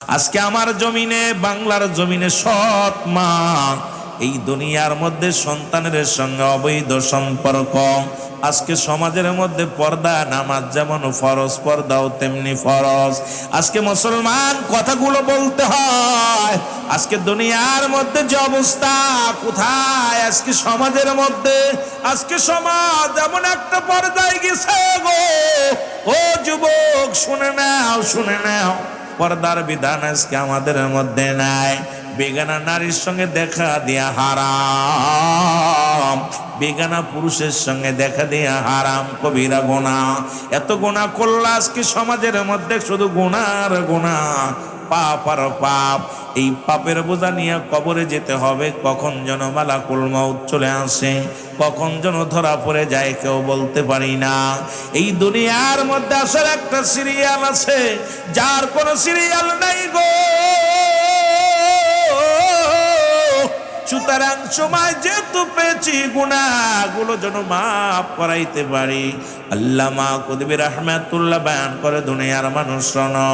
আজকে আমার জমিনে, বাংলার জমিনে সৎ মা এই দুনিয়ার মধ্যে সন্তানের সঙ্গে অবৈধ সম্পর্ক। আজকে সমাজের মধ্যে পর্দা, নামাজ যেমন ফরজ, পর্দাও তেমনি ফরজ। আজকে মুসলমান কথাগুলো বলতে হয়। আজকে দুনিয়ার মধ্যে যে অবস্থা, কোথায় আজকে সমাজের মধ্যে, আজকে সমাজ এমন একটা পর্দায় গেছে গো। ও যুবক, শুনে নাও, শুনে নাও, পর্দার বিধান আজকে আমাদের মধ্যে নাই। বেগানা নারীর সঙ্গে দেখা দেয়া হারাম, বেগানা পুরুষের সঙ্গে দেখা দেয়া হারাম, কবিরা গুনাহ। এত গুনাহ করলে আজকে সমাজের মধ্যে শুধু গুনার গুনাহ, পাপ আর পাপ। এই পাপের বোঝা নিয়ে কবরে যেতে হবে। কখন যেন মালাকুল মউত চলে আসে, কখন যেন ধরা পড়ে যায় কেউ বলতে পারি না। এই দুনিয়ার মধ্যে আসার একটা সিরিয়াল আছে, যার কোনো সিরিয়াল নাই গো। সুতরাং সময় যেহেতু পেয়েছি, গুনাহগুলো যেন মাফ করাইতে পারি। আল্লামা কুতুবী রাহমাতুল্লাহ বয়ান করে, দুনিয়ার মানুষ শোনো,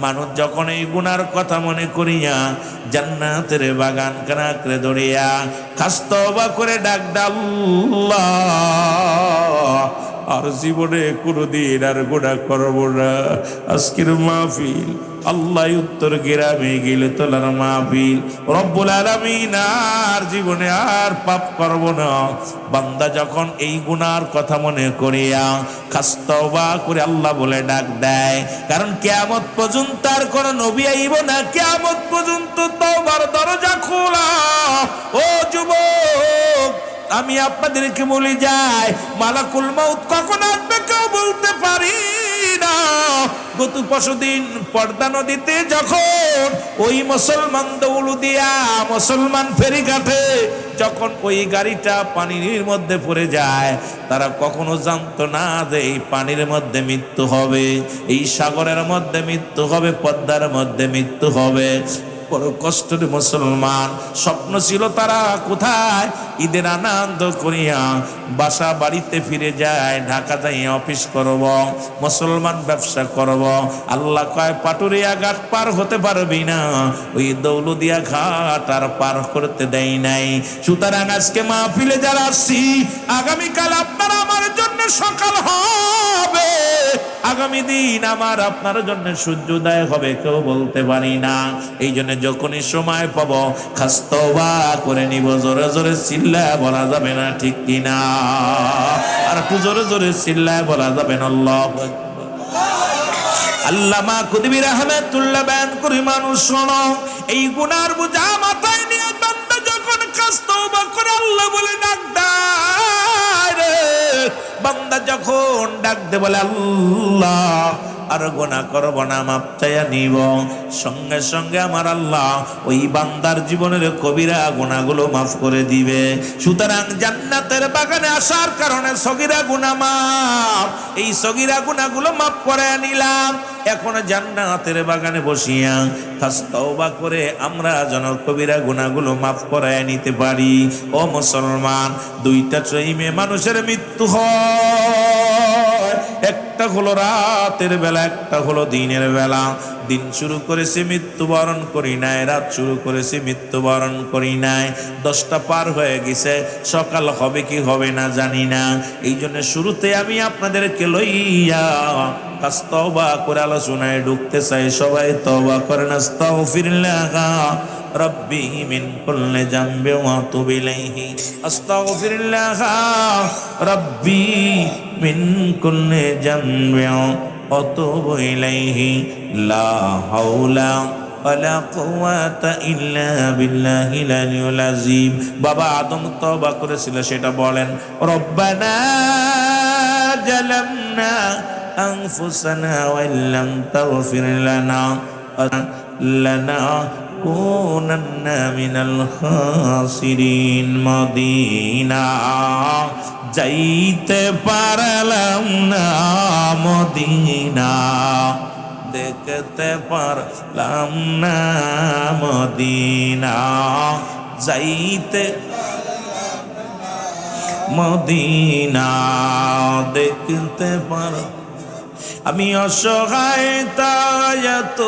মানুষ যখন এই গুনার কথা মনে করিয়া জান্নাতের বাগান কানাকড়ে দড়িয়া খাস তওবা করে ডাক দাও, আল্লাহ আর জীবনে কোনোদিন আর গুনাহ করব না। আজকের মাহফিল আল্লাহ উত্তর গ্রামে গেলে তোলার মাহফিল, রব্বুল আলামিন আর জীবনে আর পাপ করব না। বান্দা যখন এই গুনার কথা মনে করিয়া খাস তওবা করে আল্লাহ বলে ডাক দেয়, কারণ কিয়ামত পর্যন্ত আর কোন নবী আইব না, কিয়ামত পর্যন্ত তওবার দরজা খোলা। ও যুবক, আমি আপনাদেরকে বলি যাই, মালাকুল মউত কখন আসবে কেউ বলতে পারি না। গত পরশুদিন পর্দা নদীতে যখন ওই মুসলমান দৌলুদিয়া মুসলমান ফেরিঘাটে যখন ওই গাড়িটা পানির মধ্যে পড়ে যায়, তারা কখনো জানতো না যে এই পানির মধ্যে মৃত্যু হবে, এই সাগরের মধ্যে মৃত্যু হবে, পদ্মার মধ্যে মৃত্যু হবে। বড় কষ্টের মুসলমান, স্বপ্ন ছিল তারা কোথায় ঈদের আনন্দ করিয়া বাসা বাড়িতে ফিরে যায়, ঢাকা যাই অফিস করব, মুসলমান ব্যবসা করব। আল্লাহ কয় পাটুরিয়া ঘাট পার হতে পারবি না, ওই দৌলদিয়া ঘাট আর পার করতে দেয় নাই। সুতরাং আজকে মাহফিলে যারা আসছি, আগামীকাল আপনার আমার জন্য সকাল হবে, আগামী দিন আমার আপনার জন্য সূর্যোদয় হবে, কেউ বলতে পারি না। এই জন্য যখনই সময় পাবো খাস তওবা করে নিব। জোরে জোরে চিল্লায় বলা যাবে না, ঠিক কিনা? আর একটু জোরে জোরে চিল্লায় বলা যাবে না, আল্লাহু আকবার। আল্লামা কুতুবী রাহমাতুল্লাহ বয়ান করে, মানুষ শোনো, এই গুনার বোঝা মাথায় নিয়ে বান্দা যখন খাস তওবা করে আল্লাহ বলে ডাক দেয়, বান্দা যখন ডাক দে বলে আল্লাহ আর গুনাহ করব না, মাপ চাইয়া নিব, সঙ্গে সঙ্গে আমার আল্লাহ ওই বান্দার জীবনের কবিরা গুনাহগুলো মাফ করে দিবে। সুতরাং জান্নাতের বাগানে আসার কারণে সগীরা গুনাহ মাফ, এই সগীরা গুনাহগুলো মাফ করে নিলাম। এখন জান্নাতের বাগানে বসিয়া খাস তওবা করে আমরা যেন কবিরা গুনাহগুলো মাফ করে নিতে পারি। ও মুসলমান, দুইটা টাইমে মানুষের মৃত্যু হয়, একটা হলো রাতের বেলা, একটা হলো দিনের বেলা। দিন শুরু করেছে মৃত্যুবরণ করি নাই, রাত শুরু করেছে মৃত্যুবরণ করি নাই। 10টা পার হয়ে গেছে, সকাল হবে কি হবে না জানি না। এই জন্য শুরুতে আমি আপনাদেরকে লইয়া খাস তওবা করে আলোচনায় ঢুকতে চাই। সবাই তওবা করেন, আস্তাগফিরুল্লাহ রব্বি মিন কুল্লি যামবি ওয়া আতুবু ইলাইহি, আস্তাগফিরুল্লাহ রব্বি মিন কুল্লি যামবি ওয়া আতুবু ইলাইহি, লা হাওলা ওয়ালা কুওয়াতা ইল্লা বিল্লাহিল আলিয়্যিল আযীম। বাবা আদম তওবা করেছিল, সেটা বলেন, রব্বানা জালামনা আনফুসানা ওয়া ইল্লাম তাগফির লানা লানাকুনান্না মিনাল খাসিরিন। মদিনা যাইতে পারলাম না, মদিনা দেখতে পারলাম না, মদিনা যাইতে, মদিনা দেখতে পার আমি অসহায় তাই এত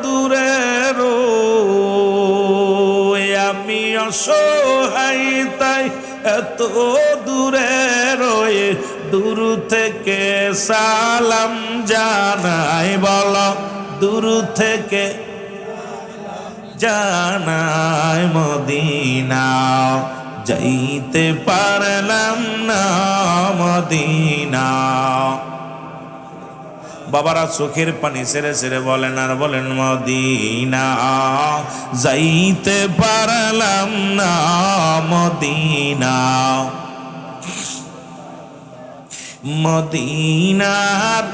দূরে রই, আমি অসহায় তাই এত দূরে রই, দূর থেকে সালাম জানাই, বলো দূর থেকে জানাই মদিনা, যাইতে পারলাম না মদিনা। বাবারা চোখের পানি ছেড়ে ছেড়ে বলেন আর বলেন মদিনা, যাইতে পারলাম না মদিনা। মদিনার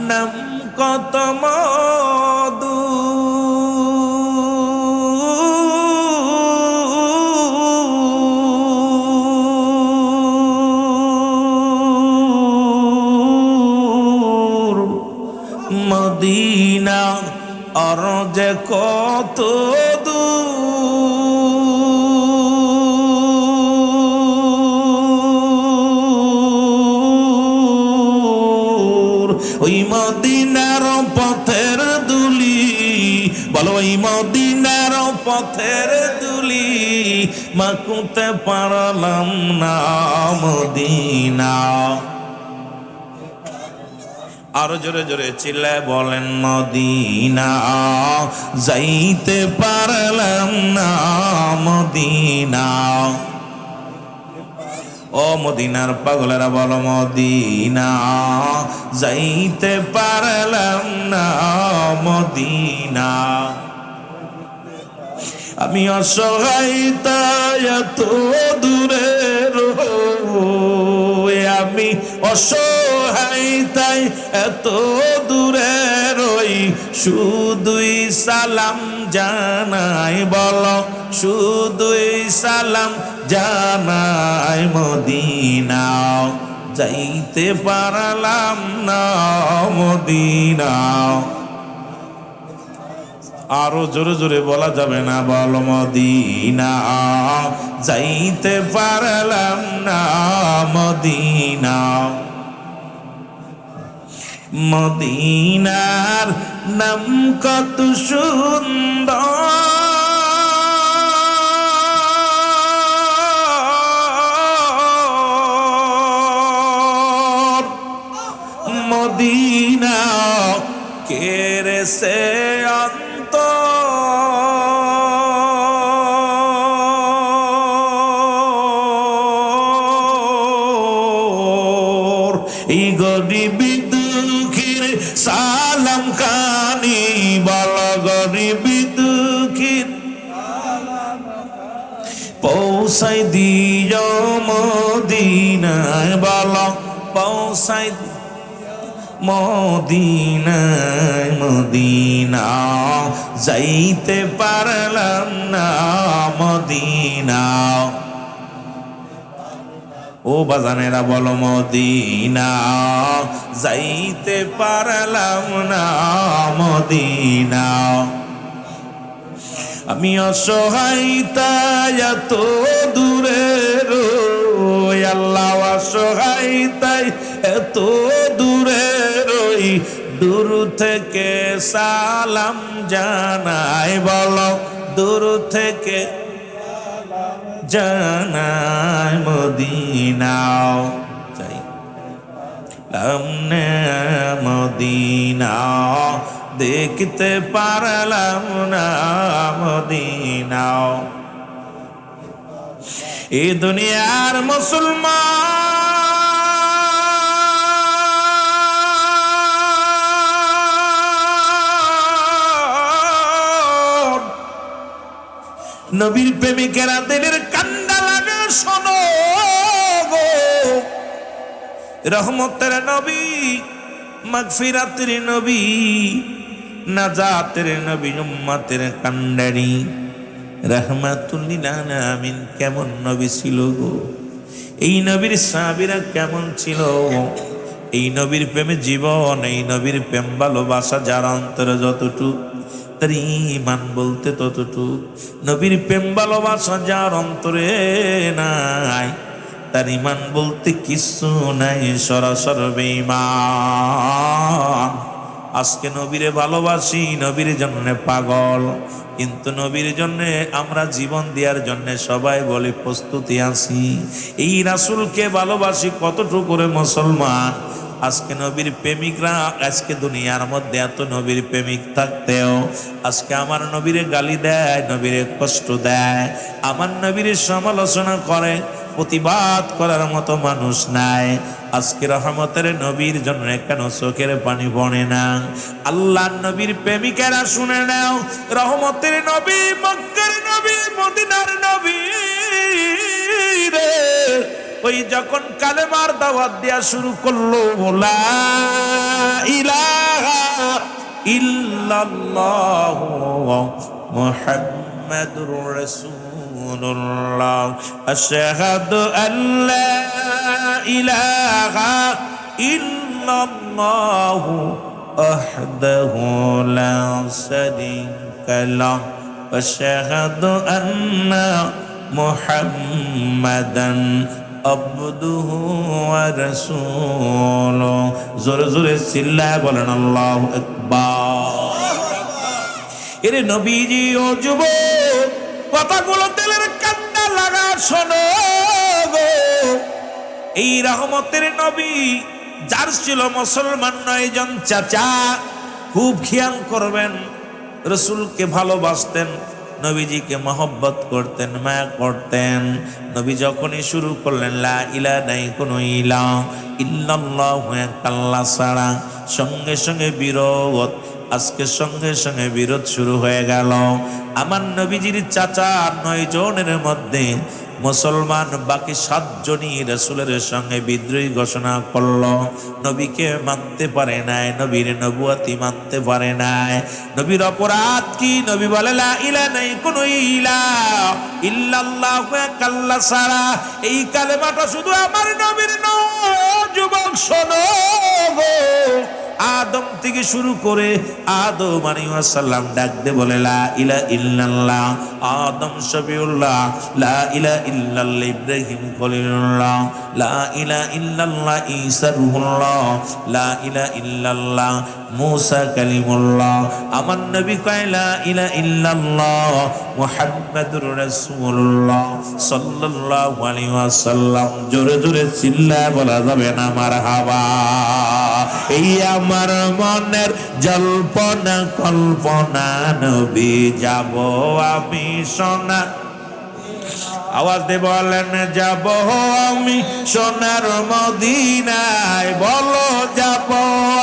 নাম কত মধু, মদিনা আর যে কত দূর, ওই মদিনার পথের দুলি, বলো ওই মদিনার পথের দুলি, মাকুতে পারলাম না মদিনা। আরো জোরে জোরে চিল্লায় বলেন মদিনা, যাইতে পারলাম না মদিনা। ও মদিনার পাগলেরা বলো মদিনা, যাইতে পারলাম না মদিনা। আমি অসহায় তাই এত দূরে রই, আমি অসহায় তাই এত দূরে রই, শুধুই সালাম জানাই, বলো শুধুই সালাম জানাই মদিনা, যাইতে পারলাম না মদিনা। আরো জোরে জোরে বলা যাবে না, বলো মদিনা, যাইতে পারলাম না মদিনা। মদিনার নাম কত সুন্দর, মদিনা কেরে সে এই গরিবি দুঃখীর সালাম খানি, বলো গরিবি দুঃখীর পৌঁছাই দিও মদিনায়, বলো পৌঁছাই মদিনায় মদিনা, যাইতে পারলাম না মদিনা। ও বাজানেরা বলো মদিনা, যাইতে পারলাম না মদিনা। আমি অসহায় তাই এত দূরে রই, আল্লাহ অসহায় তাই এত দূরে রই, দূর থেকে সালাম জানাই, বলো দূর থেকে জানাই মদিনা, যাইলাম না মদিনা, দেখতে পারলাম না মদিনা। এই দুনিয়ার মুসলমান নবীর প্রেমিকেরা দিলের কান্ডা লাগে, শোনো গো, রহমতের নবী, মাগফিরাতের নবী, নাজাতের নবী, উম্মতের কান্ডারি, রাহমাতুল লিল আলামিন কেমন নবী ছিল গো। এই নবীর সাহাবীরা কেমন ছিল, এই নবীর প্রেমে জীবন, এই নবীর প্রেম ভালোবাসা যার অন্তরে যতটুকু, তার ঈমান বলতে ততটুকু। নবীর প্রেম ভালোবাসা যার অন্তরে নাই, তার ইমান বলতে কিছু নাই, সরাসর বেঈমান। আজকে নবীরে ভালোবাসি, নবীর জন্য পাগল, কিন্তু নবীর জন্য আমরা জীবন দেওয়ার জন্য সবাই বলে প্রস্তুতি আছি। এই রাসূলকে ভালোবাসি কতটুকু করে মুসলমান। আজকে নবীর প্রেমিকরা, আজকে দুনিয়ার মধ্যে এত নবীর প্রেমিক থাকতেও আজকে আমার নবীরে গালি দেয়, নবীরে কষ্ট দেয়, আমার নবীরে সমালোচনা করে, প্রতিবাদ করার মতো মানুষ নাই। আজকে রহমতের নবীর জন্য কেন চোখের পানি পড়ে না? আল্লাহর নবীর প্রেমিকেরা শুনে নাও, রহমতের নবী, মক্কার নবী, মদিনার নবী রে, ওই যখন কালেমার দাওয়াত দেয়া শুরু করলো, লা ইলাহা ইল্লাল্লাহু মুহাম্মাদুর রাসূলুল্লাহ, আশহাদু আল্লা ইলাহা ইল্লাল্লাহু ওয়াহদাহু লা শারীকা লাহু, আশহাদু আন্না মুহাম্মাদান আবদুহু ওয়া রাসূলুহু। জোরে জোরে চিল্লায় বলেন আল্লাহু আকবার। এরে নবীজি ও যুবক, কথাগুলো দিলের কান্না লাগা শোনো গো। এই রহমতের নবী যার ছিল মুসলমান 9 জন চাচা, খুব খেয়াল করবেন, রসুলকে ভালোবাসতেন, নবীজিকে মহব্বত করতেন, মায়া করতেন। নবী যখনই শুরু করলেন লা ইলাহা, নাই কোনো ইলাহ ইল্লাল্লাহু, এক আল্লাহ ছাড়া, সঙ্গে সঙ্গে বিরোধ। আজকে সঙ্গে সঙ্গে বিরোধ শুরু হয়ে গেল। আমার নবীজির চাচা 9 জনের মধ্যে মুসলমান বাকি 7 জনই রাসূলের সঙ্গে বিদ্রোহী ঘোষণা করলো। নবীকে মানতে পারে নাই, নবীর নবুয়তি মানতে পারে নাই। নবীর অপরাধ কি? নবী বলে লা ইলাহা, নাই কোনো ইলাহ ইল্লাল্লাহু, এক আল্লাহ ছাড়া। এই কালেমাটা শুধু আমার নবীর নয়, যুবক শোনো গো। আদম থেকে শুরু করে আদম আলাইহিস সালাম ডাক দে বলে লা ইলাহা ইল্লাল্লাহ, আদম শফিউল্লাহ, লা ইলাহা ইল্লাল্লাহ ইব্রাহিম খলিলুল্লাহ, লা ইলাহা ইল্লাল্লাহ ঈসা রূহুল্লাহ, লা ইলাহা ইল্লাল্লাহ মুসা কালিমুল্লাহ। আমার নবী কয় লা ইলাহা ইল্লাল্লাহ মুহাম্মাদুর রাসূলুল্লাহ সাল্লাল্লাহু আলাইহি ওয়াসাল্লাম। জোরে জোরে চিল্লায় বলা যাবে না মারহাবা। এই আমার মনের জল্পনা কল্পনা, নবী যাব আমি সোনা, আওয়াজ দিয়ে বলেন যাব আমি সোনার মদিনায়, বলো যাব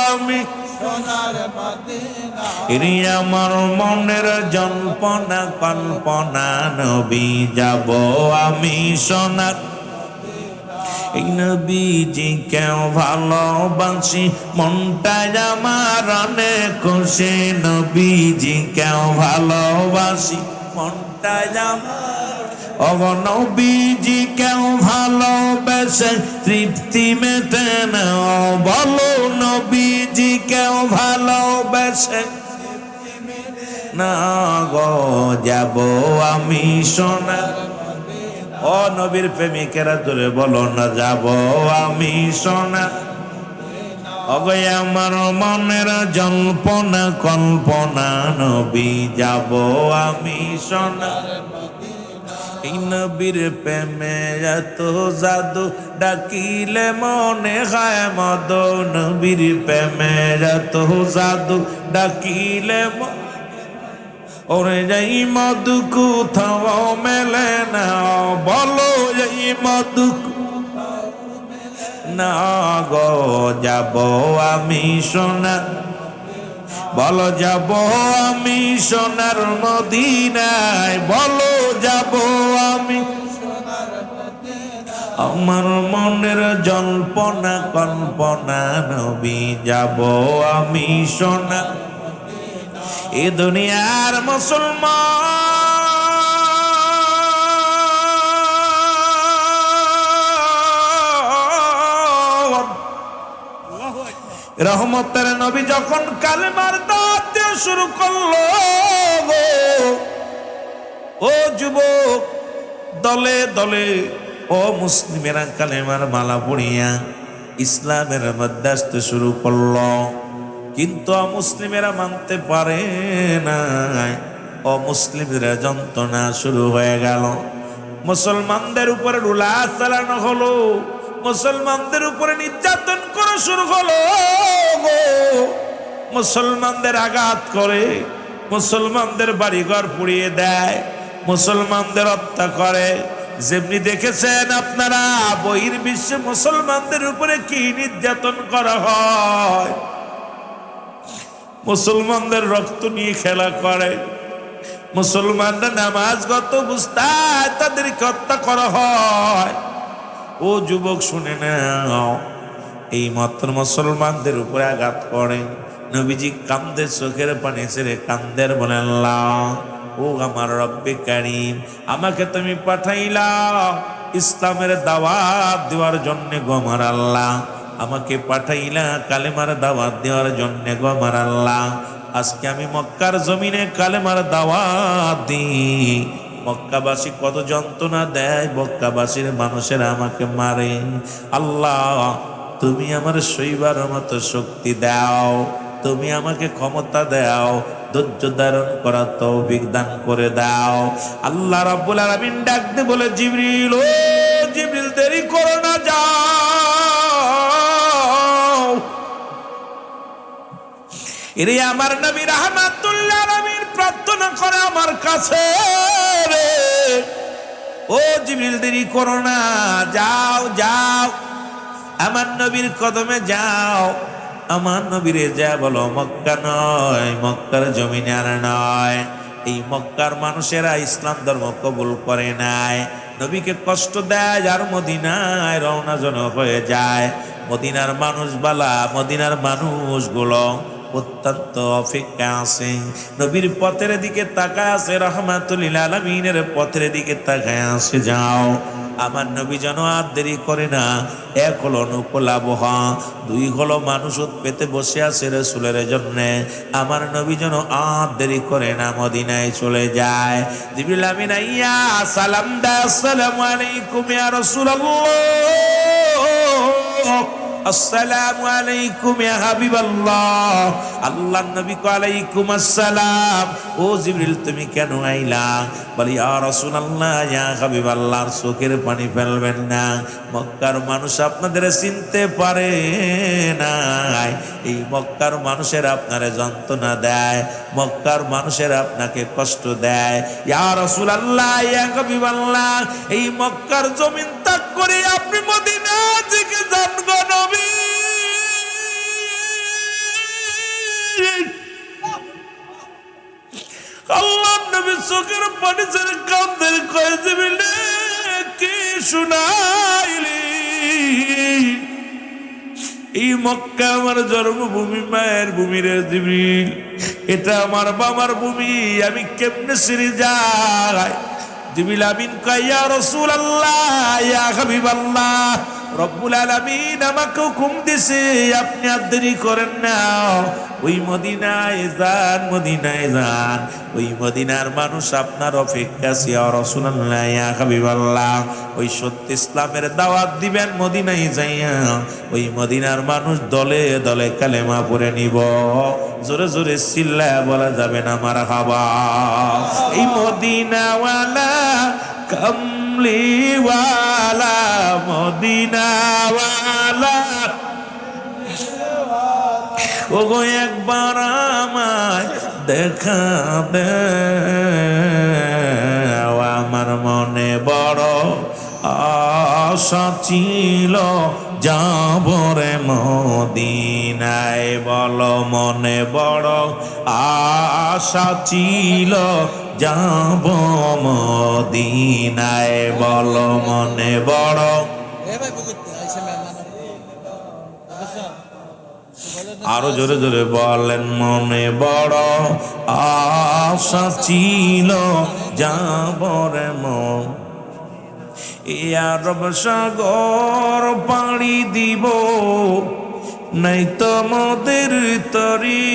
আমি সোনার মদিনায়। আমার মনের জল্পনা কল্পনা, নবী যাব আমি সোনার। এই নবীজি কেউ ভালোবাসি, মনটাই আমার অনেক খুশি। নবীজি কেউ ভালোবাসি, মনটাই আমার। ও নবীজি কেউ ভালোবেসে তৃপ্তি মেটে না, বলো নবীজি কেউ ভালোবেসে না গো, যাব আমি সোনা। ও নবীর প্রেমিকেরা জোরে বলো না, যাব আমি সোনা। ওগো আমার মনের জল্পনা কল্পনা, নবী যাব আমি সোনা। এই নবীর প্রেমে এত জাদু, ডাকিলে মনে হয় মদ। নবীর প্রেমে এত জাদু, ডাকিলে ওরে যাই মধু কোথাও মেলে না, বলো যাই মধু না গো, যাব আমি সোনা। বলো যাব আমি সোনার মদিনায়, বলো যাব আমি। আমার মনের জল্পনা কল্পনা, নবী যাব আমি সোনা। এ দুনিয়ার মুসলমান, রহমতের নবী যখন কালেমার দাওয়াত দেয়া শুরু করলো, ও যুবক, দলে দলে ও মুসলিমেরা কালেমার মালা পড়িয়া ইসলামের মধ্যে আসতে শুরু করলো, কিন্তু অমুসলিমেরা মানতে পারে না। অমুসলিমরা যন্ত্রণা শুরু হয়ে গেল, মুসলমানদের উপরে রুলা চালানো হলো, মুসলমানদের উপরে নির্যাতন করা শুরু হলো। মুসলমানদের আঘাত করে, মুসলমানদের বাড়িঘর পুড়িয়ে দেয়, মুসলমানদের হত্যা করে। যেমনি দেখেছেন আপনারা বহির্বিশ্বে মুসলমানদের উপরে কি নির্যাতন করা হয়, মুসলমানদের রক্ত নিয়ে খেলা করে, মুসলমানরা নামাজগত অবস্থায় তাদেরকে হত্যা করা হয়। ও যুবক শুনে নাও, এই মাত্র মুসলমানদের উপরে আঘাত করে নবীজি কান্দের, চোখের পানি ছেড়ে কান্দের, বলেন আল্লাহ, ও আমার রব্বে কারীম, আমাকে তুমি পাঠাইলা ইসলামের দাওয়াত দেওয়ার জন্য গো আমার আল্লাহ, আমাকে পাঠাইলা কালেমার দাওয়াত দেওয়ার জন্য গো আমার আল্লাহ। আজকে আমি মক্কার জমিনে কালেমার দাওয়াত দিই, মক্কাবাসী কত যন্ত্রণা দেয়, মক্কাবাসীর মানুষেরা আমাকে মারে। আল্লাহ, তুমি আমার সইবার মতো শক্তি দাও, তুমি আমাকে ক্ষমতা দাও, ধৈর্য ধারণ করার তৌফিক দান করে দাও। আল্লাহ রাব্বুল আলামিন ডাক দিয়ে বলে, জিবরিল, ও জিবরিল, দেরি করো না, যাও। এরে আমার নবী রাহমাতুল্লাহ আলামিন প্রার্থনা করে আমার কাছে, রে ও জিবরিল, দেরি করো না, যাও যাও, আমার নবীর কদমে যাও। আমার নবীরে যা বলো, মক্কা নয়, মক্কার জমিনে আর নয়। এই মক্কার মানুষেরা ইসলাম ধর্ম কবুল করে নাই, নবীকে কষ্ট দেয়, আর মদিনায় রওনা জন হয়ে যায়। মদিনার মানুষ বালা, মদিনার মানুষগুলো অত্যন্ত অপেক্ষা আছে, নবীর পথের দিকে তাকায় আছে, রাহমাতুল লিল আলামিনের পথের দিকে তাকায় আছে। যাও, আমার নবী যেন আর দেরি করে না। এক হলো অনুকূল আবহাওয়া, দুই হলো মানুষ পেতে বসে আছে রাসূলের জন্য। আমার নবী যেন আর দেরি করে না, মদিনায় চলে যায়। জিবরিল আমিন আইয়া সালাম দা, আসসালামু আলাইকুম ইয়া রাসূলুল্লাহ, আসসালামু আলাইকুম ইয়া হাবিবাল্লাহ। আল্লাহর নবী কো আলাইকুম আসসালাম। ও জিবরিল, তুমি কেন আইলা? বলি, ইয়া রাসূলুল্লাহ, ইয়া হাবিবাল্লাহ, চোখের পানি ফেলবেন না, মক্কার মানুষ আপনাদের চিনতে পারে না। এই মক্কার মানুষের আপনারে যন্ত্রণা দেয়, মক্কার মানুষের আপনাকে কষ্ট দেয়। ইয়া রাসূলুল্লাহ, ইয়া হাবিবাল্লাহ, এই মক্কার জমিন ত্যাগ করে আপনি মদিনা থেকে যান গো নবী। আল্লাহর নবী চোখের পানি ছেড়ে কাঁদতেন, কয়ে জিবরিল, কি শুনাইলি? এই মক্কা আমার জন্মভূমি, মায়ের ভূমি রে জিবরিল, এটা আমার বাবার ভূমি, আমি কেমনে ছেড়ে যাই? জিবরিল আমিন কয়, ইয়া রাসূলুল্লাহ, ইয়া হাবিবাল্লাহ, রব্বুল আলামিন আমাকে হুকুম দিছে আপনি আর দেরি করেন না, ওই মদিনায় যান, মদিনায় যান। ওই মদিনার মানুষ আপনার অপেক্ষা আছে, ইয়া রাসূলুল্লাহ, ইয়া হাবিবাল্লাহ। ওই সত্য ইসলামের দাওয়াত দিবেন মদিনায় যাইয়া, ওই মদিনার মানুষ দলে দলে কালেমা পড়ে নিব। জোরে জোরে চিল্লায়া বলা যাবে না মারহাবা। এই মদিনাওয়ালা, কামলিওয়ালা, মদিনাওয়ালা, ওগো একবার আমায় দেখা দে। আমার মনে বড় আশা ছিল যাব রে মদিনায়, বলো মনে বড় আশা ছিল যাব মদিনায়, বলো মনে বড়। আরো জোরে জোরে বলেন, মনে বড় আশা ছিল যাব রে মন। আরব সাগর পাড়ি দিব, নাই তো মোদের তরি,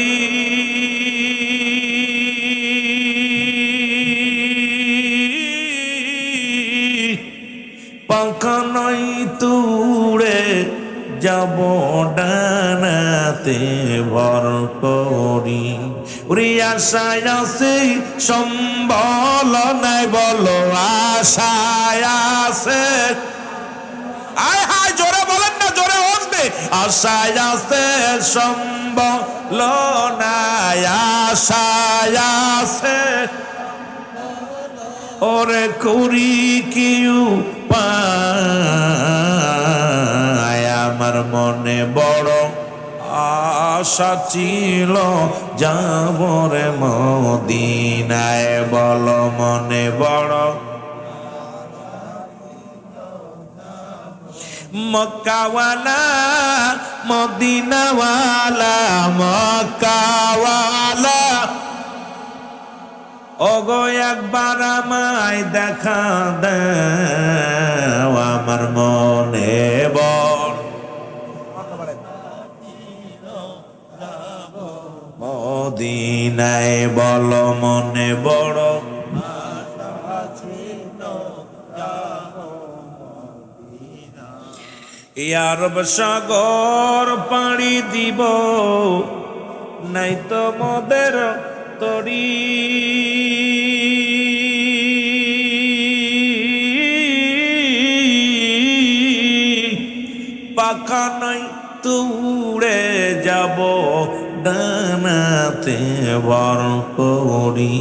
পাখা নাই তুড়ে যাব ডানাতে ভর করি, ওরে আশায় আছে সম্বল নাই বলো আশায় আছে, আয় হায় জোরে বলেন না, জোরে আসবে, আশায় আছে সম্বল নাই আশায় আছে, ওরে করি কি উপায়, আমার মনে বড় আশা ছিল যাব রে মদিনায়, বলো মনে বড় মক্কাওয়ালা মদিনাওয়ালা মক্কাওয়ালা, ওগো একবার আমায় দেখা দাও, আমার মনে বড় মদিনায়, বলো মনে বড় আরব সাগর পাড়ি দিব, নাই তো মোদের তরি, পাখা নাই তুড়ে যাব ডানাতে ভর করি,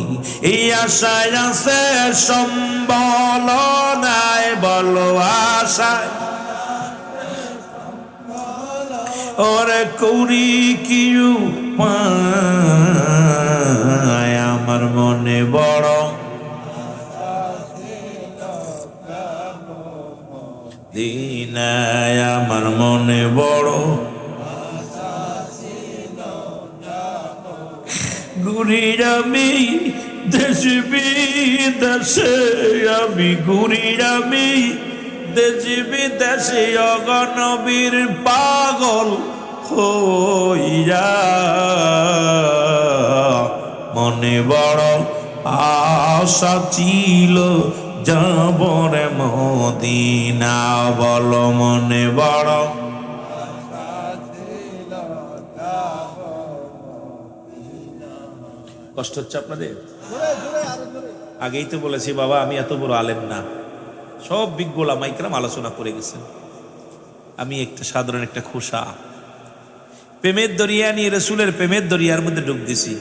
এই আশায় আছে সম্বল নাই বলো আশায়, ওরে করি কি উপায়, আমার মনে বড় দিনায়, আমার মনে বড় ঘুরি আমি দেশ বিদেশে, আমি ঘুরি আমি দেশ বিদেশে, অগণবীর পাগল হইয়া, মনে বড় আশা ছিল যাব রে মদিনা, বলো মনে বড় কষ্ট হচ্ছে আপনাদের? আগেই তো বলেছি বাবা আমি এত বড় আলেম না, সব বিজ্ঞ ওলামায়ে আলোচনা করে গেছেন, আমি একটা সাধারণ একটা খোসা, প্রেমের দরিয়া নিয়ে রসুলের প্রেমের দরিয়ার মধ্যে ডুব দিছি,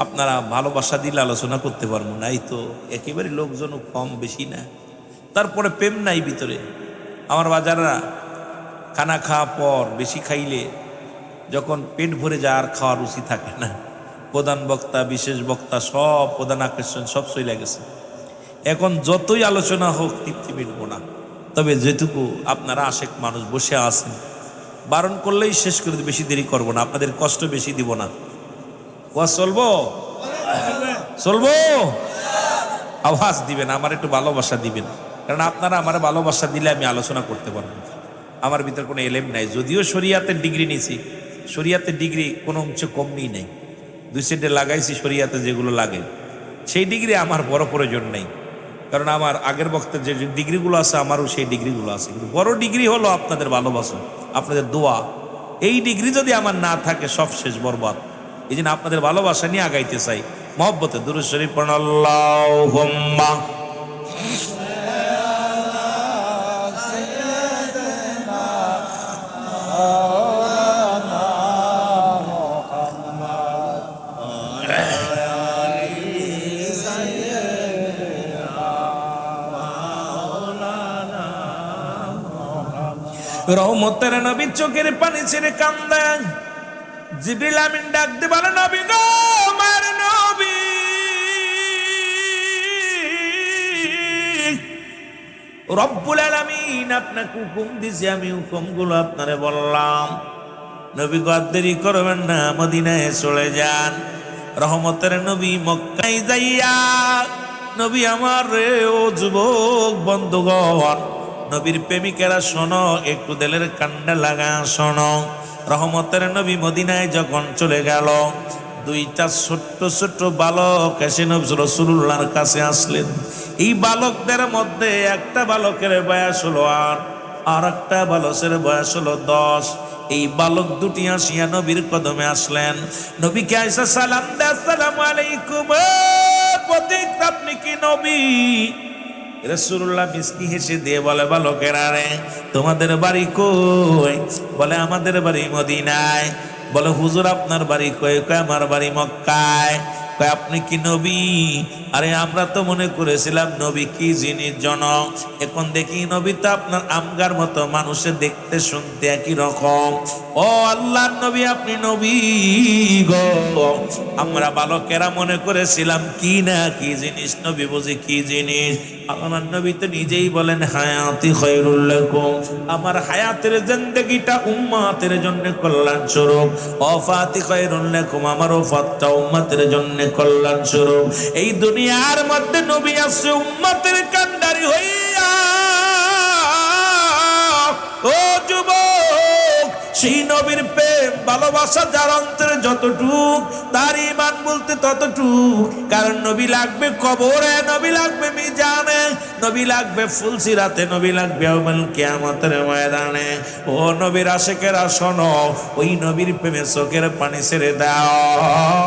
আপনারা ভালোবাসা দিলে আলোচনা করতে পারবো না, এই তো একেবারে লোকজন কম বেশি না, তারপরে প্রেম নাই ভিতরে। আমার বাজাররা খানা খাওয়া পর বেশি খাইলে যখন পেট ভরে যায় আর খাওয়ার রুচি থাকে না, প্রধান বক্তা বিশেষ বক্তা সব প্রধান আকর্ষণ সব চলে গেছে, এখন যতই আলোচনা হোক তৃপ্তি মিটব না। তবে যেটুকু আপনারা আশেক মানুষ বসে আছেন, বারণ করলেই শেষ করে বেশি দেরি করব না, আপনাদের কষ্ট বেশি দিব না। ওয়া চলবো চলবো, আওয়াজ দিবেন, আমার একটু ভালোবাসা দিবেন, কারণ আপনারা আমার ভালোবাসা দিলে আমি আলোচনা করতে পারবো। আমার ভিতর কোনো এলেম নাই, যদিও শরিয়াতের ডিগ্রি নিয়েছি, শরিয়াতের ডিগ্রি কোনো অংশে কমই নেই, 2 সেন্টে লাগাইছি শরিয়াতে যেগুলো লাগে, সেই ডিগ্রি আমার বড় প্রয়োজন নেই, কারণ আমার আগের বক্তের যে ডিগ্রিগুলো আছে আমারও সেই ডিগ্রিগুলো আছে, কিন্তু বড় ডিগ্রি হলো আপনাদের ভালোবাসা, আপনাদের দোয়া। এই ডিগ্রি যদি আমার না থাকে সব শেষ বরবাদ। এই জন্য আপনাদের ভালোবাসা নিয়ে আগাইতে চাই, মহব্বতে দুরূদ শরীফ পড়ুন, আল্লাহুম্মা রহমতের নবী চোখের পানি ছেড়ে কান্দেন, জিবরিল আমিন ডাক দিয়ে বলে নবী গো আমার নবী, রব্বুল আলামিন আপনাকে হুকুম দিয়েছে, আমি হুকুমগুলো আপনারে বললাম, নবী গো আর দেরি করবেন না, মদিনায় চলে যান। রহমতের নবী মক্কায় যাইয়া, নবী আমার রে ও যুবক বন্ধুগণ, নবীর প্রেমিকেরা শোনো, একটু দিলের কান্ডা লাগা শোনো। রহমতের নবী মদিনায় যখন চলে গেল, দুইটা ছোট্ট ছোট্ট বালক এসে নবী রাসূলুল্লাহর কাছে আসলেন। এই বালকদের মধ্যে একটা বালকের বয়স হলো 8, আর একটা বালকের বয়স হলো 10। এই বালক দুটি আসিয়া নবীর কদমে আসলেন। নবীকে আয়েশা সালাম দেয়, আসসালামু আলাইকুম, পথিক আপনি কি নবী? রাসূলুল্লাহ মিষ্টি হেসে দিয়ে বলে, বালকেরা রে, তোমাদের বাড়ি কই? বলে, আমাদের বাড়ি মদিনায়। বলে, হুজুর আপনার বাড়ি কই? কয়, আমার বাড়ি মক্কায়। কয়, আপনি কি নবী? আরে আমরা তো মনে করেছিলাম নবী কি জিনিস জনক, এখন দেখি নবী তো আপনার আমগার মতো, মানুষের দেখতে শুনতে একই রকম। ও আল্লাহর নবী, আপনি নবী গো। আমরা বালকেরা মনে করেছিলাম কি না কি জিনিস, নবী বুঝি কি জিনিস। আমার নবী তো নিজেই বলেন, হায়াতি খায়রুল লাকুম, আমার হায়াতের জিন্দেগিটা উম্মতের জন্য কল্যাণ স্বরূপ। ওয়াফাতি খায়রুল লাকুম, আমার ওয়াফাতটা উম্মতের জন্য কল্যাণ স্বরূপ। এই দুনিয়ার মধ্যে নবী আছে উম্মতের কান্ডারি হইয়া। ও যুবক, সেই নবীর প্রেম ভালোবাসা যার অন্তরে যতটুক, তার ঈমান বলতে ততটুক। কারণ নবী লাগবে কবরে, নবী লাগবে মিজানে, নবী লাগবে ফুলসিরাতে, নবী লাগবে ইয়াউমুল কিয়ামতের ময়দানে। ও নবীর আশিকেরা শোনো, ওই নবীর প্রেমে চোখের পানি ছেড়ে দাও,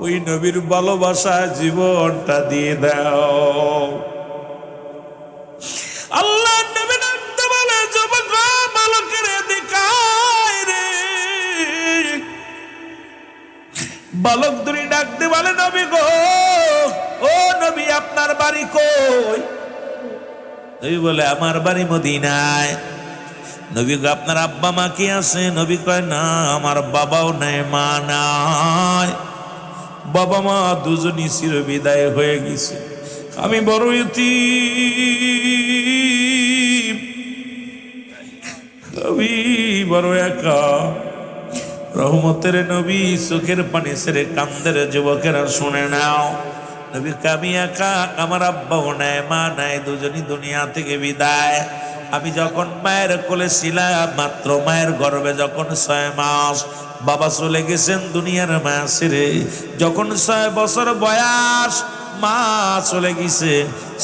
ওই নবীর ভালোবাসায় জীবনটা দিয়ে দাও। আল্লাহ নবী ডাকতে বলে, যুবক বালকের দেখায় রে। বালক দুই ডাকতে বলে, নবী গো, ও নবী আপনার বাড়ি কই? নবী বলে, আমার বাড়ি মদিনায়। নবী গো, আপনার আব্বা মা কি আছে? নবী কয়, না, আমার বাবাও নাই, মা নাই। বাবা মা দুজনই চির বিদায় হয়ে গেছে, আমি বড় ইতিম, আমি বড় একা। রহমতের নবী চোখের পানি ছেড়ে কান্দের যুবকেরা শুনে নাও। নবী, আমি একা, আমার আব্বাও নাই, মা নাই, দুজনই দুনিয়া থেকে বিদায়। আমি যখন মায়ের কোলে ছিলাম, মাত্র মায়ের গর্ভে যখন 6 মাস, বাবা চলে গেছেন দুনিয়ার মায়া ছেড়ে। যখন 6 বছর বয়স, মা চলে গেছে।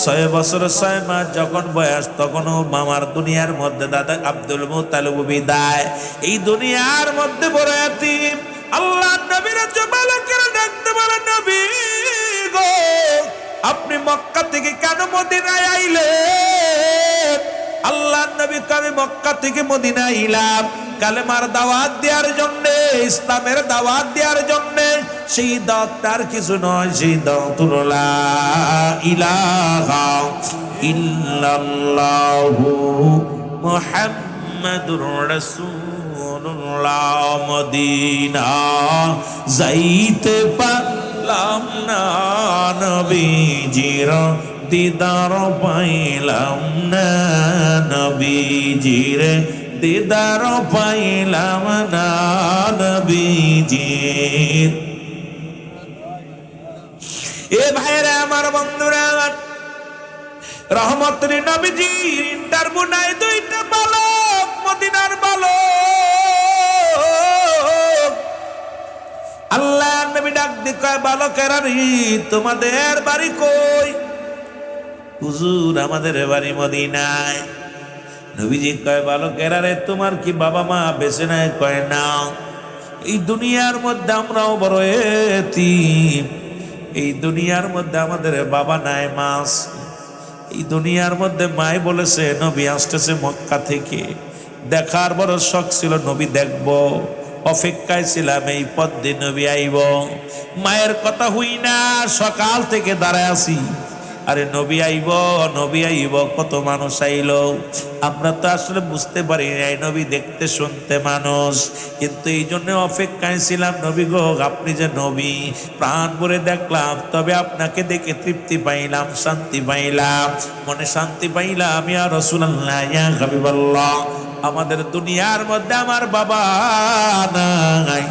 6 বছর 6 মাস যখন বয়স, তখনও মামার দুনিয়ার মধ্যে দাদা আব্দুল মুত্তালিব বিদায়। এই দুনিয়ার মধ্যে বড় এতিম। আল্লাহ নবীর বালকেরা ডাকতে বলে, নবী গো, আপনি মক্কা থেকে কেন মদিনায় আইলেন? আল্লাহ নবী, আমি মক্কা থেকে মদিনায় আইলাম কালেমার দাওয়াত দেওয়ার জন্য, ইসলামের দাওয়াত দেওয়ার জন্য। সেই দাওয়াত আর কিছু নয়, সেই দাওয়াত লা ইলাহা ইল্লাল্লাহু মুহাম্মাদুর রাসূলুল্লাহ। মদিনা যাইতে পারলাম না, নবীজির দিদার পাইলাম না, নবীজির দিদার পাইলাম না, নবীজির। এ ভাইরা আমার, বন্ধুরা আমার, রহমতের নবীজির ইন্টারভিউ নাই। 2টা বালক, মদিনার বালক। আল্লাহ নবী ডাক দিয়ে কয়, বালকেরা রে, তোমাদের বাড়ি কই? হুজুর, আমাদের বাড়ি মদিনায়। নবীজি কয়, বালকেরা রে, তোমার কি বাবা মা বেঁচে নাই? কয়, না। এই দুনিয়ার মধ্যে আমরাও বড় এতিম। এই দুনিয়ার মধ্যে আমাদের বাবা নাই, মা আছে। এই দুনিয়ার মধ্যে মাই বলেছে নবী আসতেছে মক্কা থেকে, দেখার বড় শখ ছিল, নবী দেখব, অপেক্ষায় ছিলাম এই পথ দিয়ে নবী আইব। মায়ের কথা হই না, সকাল থেকে দাঁড়ায় আছি, আরে নবী আইব, নবী আইব। কত মানুষ আইল, আমরা তো আসলে বুঝতে পারি নাই নবী দেখতে শুনতে মানুষ, কিন্তু এই জন্য অপেক্ষায় ছিলাম। নবী গো, আপনি যে নবী, প্রাণ ভরে দেখলাম, তবে আপনাকে দেখে তৃপ্তি পাইলাম, শান্তি পাইলাম, মনে শান্তি পাইলাম। ইয়া রাসূলুল্লাহ, ইয়া হাবিবাল্লাহ, আমাদের দুনিয়ার মধ্যে আমার বাবা নাই,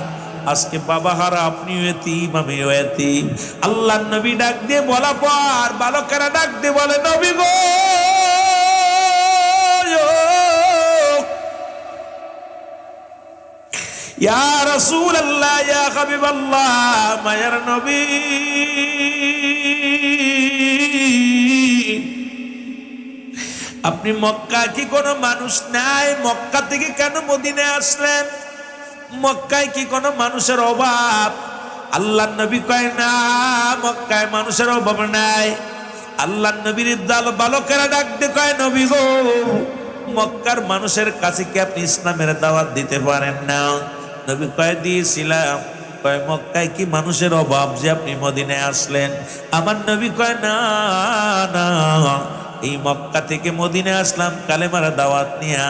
আজকে বাবা হারা, আপনিও এতিম, আমিও এতিম। আল্লাহ নবী ডাক দিয়ে বলা পর বালকেরা ডাক দিয়ে বলে, নবী গো, ইয়া রাসূলুল্লাহ, ইয়া হাবিবাল্লাহ, মায়ার নবী, আপনি মক্কা কি কোনো মানুষ নাই? মক্কা থেকে কেন মদিনায় আসলেন? মক্কায় কি কোনো মানুষের অভাব? আল্লাহর নবী কয় না, মক্কায় মানুষের অভাব নাই। আল্লাহর নবীর দল বালকেরা ডাক দিয়ে কয়, নবী গো, মক্কার মানুষের কাছে কি আপনি ইসলামের দাওয়াত দিতে পারেন না? নবী কয়, দিয়েছিলাম। কয়, মক্কায় কি মানুষের অভাব যে আপনি মদিনায় আসলেন? আমার নবী কয়, না না, এই মক্কা থেকে মদিনায় আসলাম কালেমার দাওয়াত নিয়া,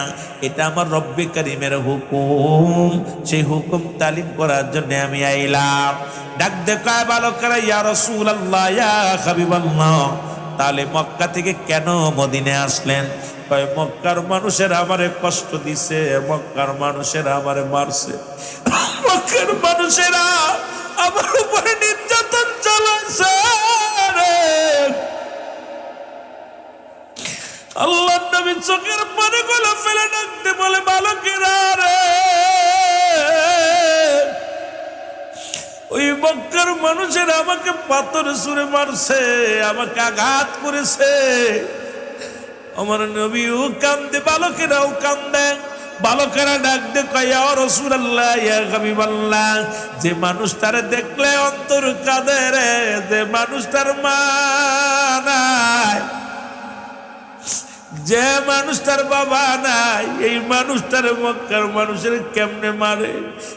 এটা আমার রব্বে কারিমের হুকুম, সেই হুকুম তালিম করার জন্য আমি আইলাম। ডাক দেখায় বালকেরা, ইয়া রাসূলুল্লাহ, ইয়া হাবিবাল্লাহ, তাহলে মক্কা থেকে কেন মদিনায় আসলেন? কয়, মক্কার মানুষের আমারে কষ্ট দিছে, মক্কার মানুষেরা আমারে মারছে, মক্কার মানুষেরা আমার উপরে নির্যাতন চালাচ্ছে। আল্লাহ নবী চোখের পানি গলা ফেলে ডাকতে বলে, বালকেরা রে, ওই মক্কার মানুষেরা আমাকে পাথর ছুঁড়ে মারছে, আমাকে আঘাত করেছে। আমার নবীও কান্দে, বালকেরাও কান্দে। বালকেরা ডাক দে কয়, ইয়া রাসূলুল্লাহ, ইয়া হাবিবাল্লাহ, যে মানুষটারে দেখলে অন্তর কাঁদে রে, যে মানুষটার মা নাই, যে মানুষটার বাবা নাই, এই মানুষটার মক্কার মানুষের কেমনে মারে?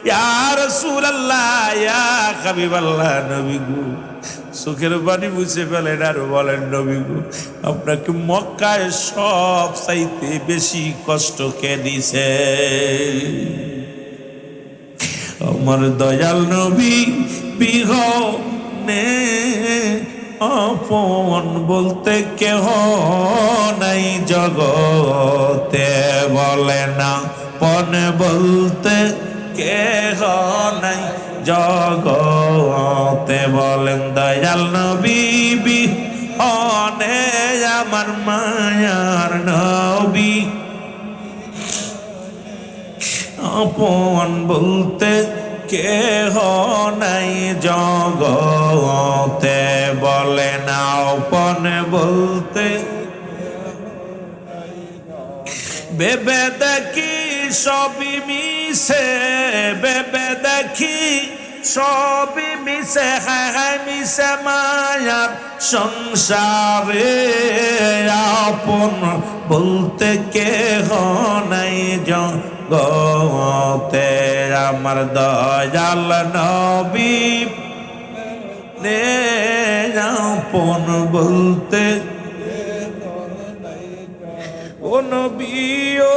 ইয়া রাসূলুল্লাহ, ইয়া হাবিবাল্লাহ, নবী গো, চোখের পানি মুছে ফেলেন আর বলেন, নবী গো, আপনাকে মক্কায় সব চাইতে বেশি কষ্ট কে দিছে? আমার দয়াল নবী বিহনে আপন বলতে কেহ নাই জগতে, বলে না পনে বলতে কেহ নাই জগতে, বলেন দয়াল নবী বিহনে আমার মায়ার নবী, আপন বলতে কেহ নাই জগতে, বলে না আপন বলতে। ভেবে দেখি সবই মিছে, ভেবে দেখি সবই মিছে, হায় হায় মিছে মায়ার সংসারে, আপন বলতে কেহ নাই জগতে, আমার দয়াল নবী নে আপন বলতে। ও নবী ও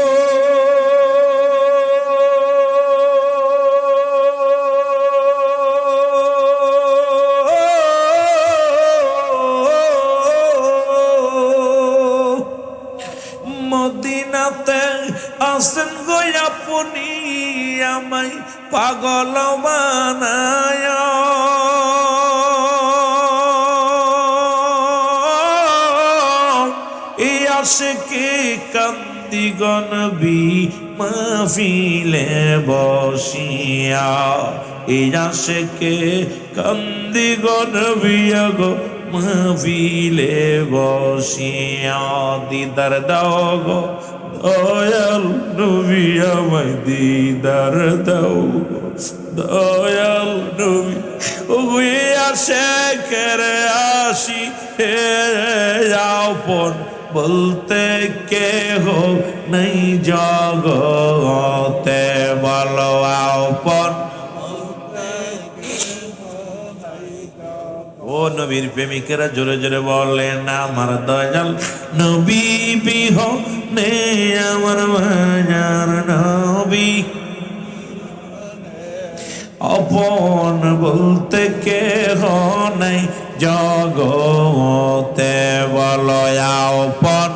মদিনাতে আসেন গো আপনি, আমায় পাগল বানায়, এই আশিকে কান্দি গো নবী মাহফিলে বসিয়া, এই আশিকে কান্দি গো নবী গো মাহফিলে বসিয়া, দিদার দাও গো দয়াল নবী, আমায় দিদার দাও গো দয়াল নবী, ও আশিকের আসি হে আপন বলতে কেহ নাই জগতে, বলো আপন। ও নবীর প্রেমিকেরা জোরে জোরে বলেন, আমার দয়াল নবী বিহনে আমার মায়ার নবী, আপন বলতে কেহ নাই জগতে, বলো আপন।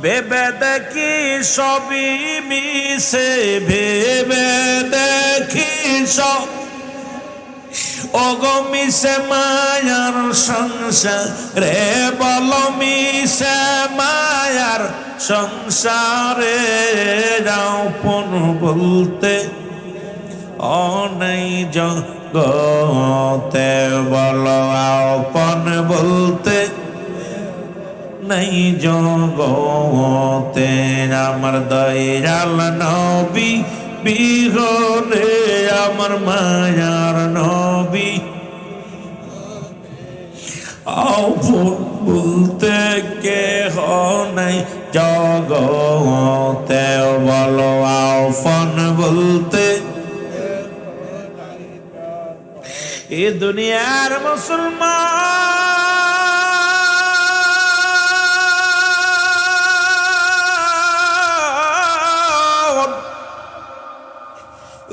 ভেবে দেখি সবই মিছে, ভেবে দেখি সব ওগো মিশে মায়ার সংসারে বলো মিশে মায়ার সংসারে আপন বলতে অনেই জগতে বলো আপন বলতে নাই জগতে আমার দয়াল নবী বিহনে আমার মায়ার নবী আপন বলতে কেহ নাই জগতে বলো আপন বলতে এ দুনিয়ার মুসলমান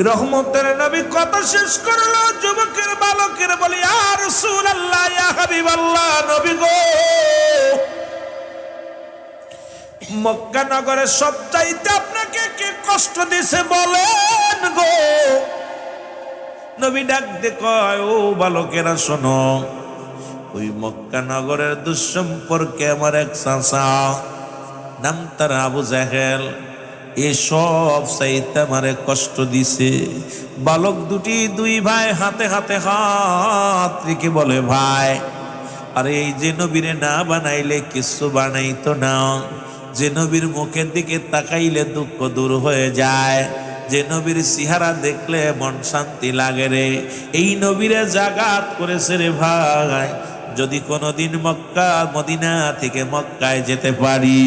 রহমতের নবী কথা শেষ করলো যুবকের বালকের বলি ইয়া রাসূলুল্লাহ ইয়া হাবিবাল্লাহ নবী গো মক্কা নগরে সবচাইতে আপনাকে কে কষ্ট দিয়েছে বলেন গো নবী ডাক দিয়ে কয় ও বালকেরা শোনো ওই মক্কা নগরের দুঃসম্পর্কে আমার এক চাচা নাম তার আবু জাহেল এসব চাইতে আমারে কষ্ট দিছে বালক দুটি দুই ভাই হাতে হাতে হাত রেখে বলে ভাই আরে এই যে নবীরে না বানাইলে কিছু বানাইতো না যে নবীর মুখের দিকে তাকাইলে দুঃখ দূর হয়ে যায় যে নবীর চেহারা দেখলে মন শান্তি লাগে রে এই নবীরে জাগাত করেছে রে ভাই যদি কোনোদিন মক্কা মদিনা থেকে মক্কায় যেতে পারি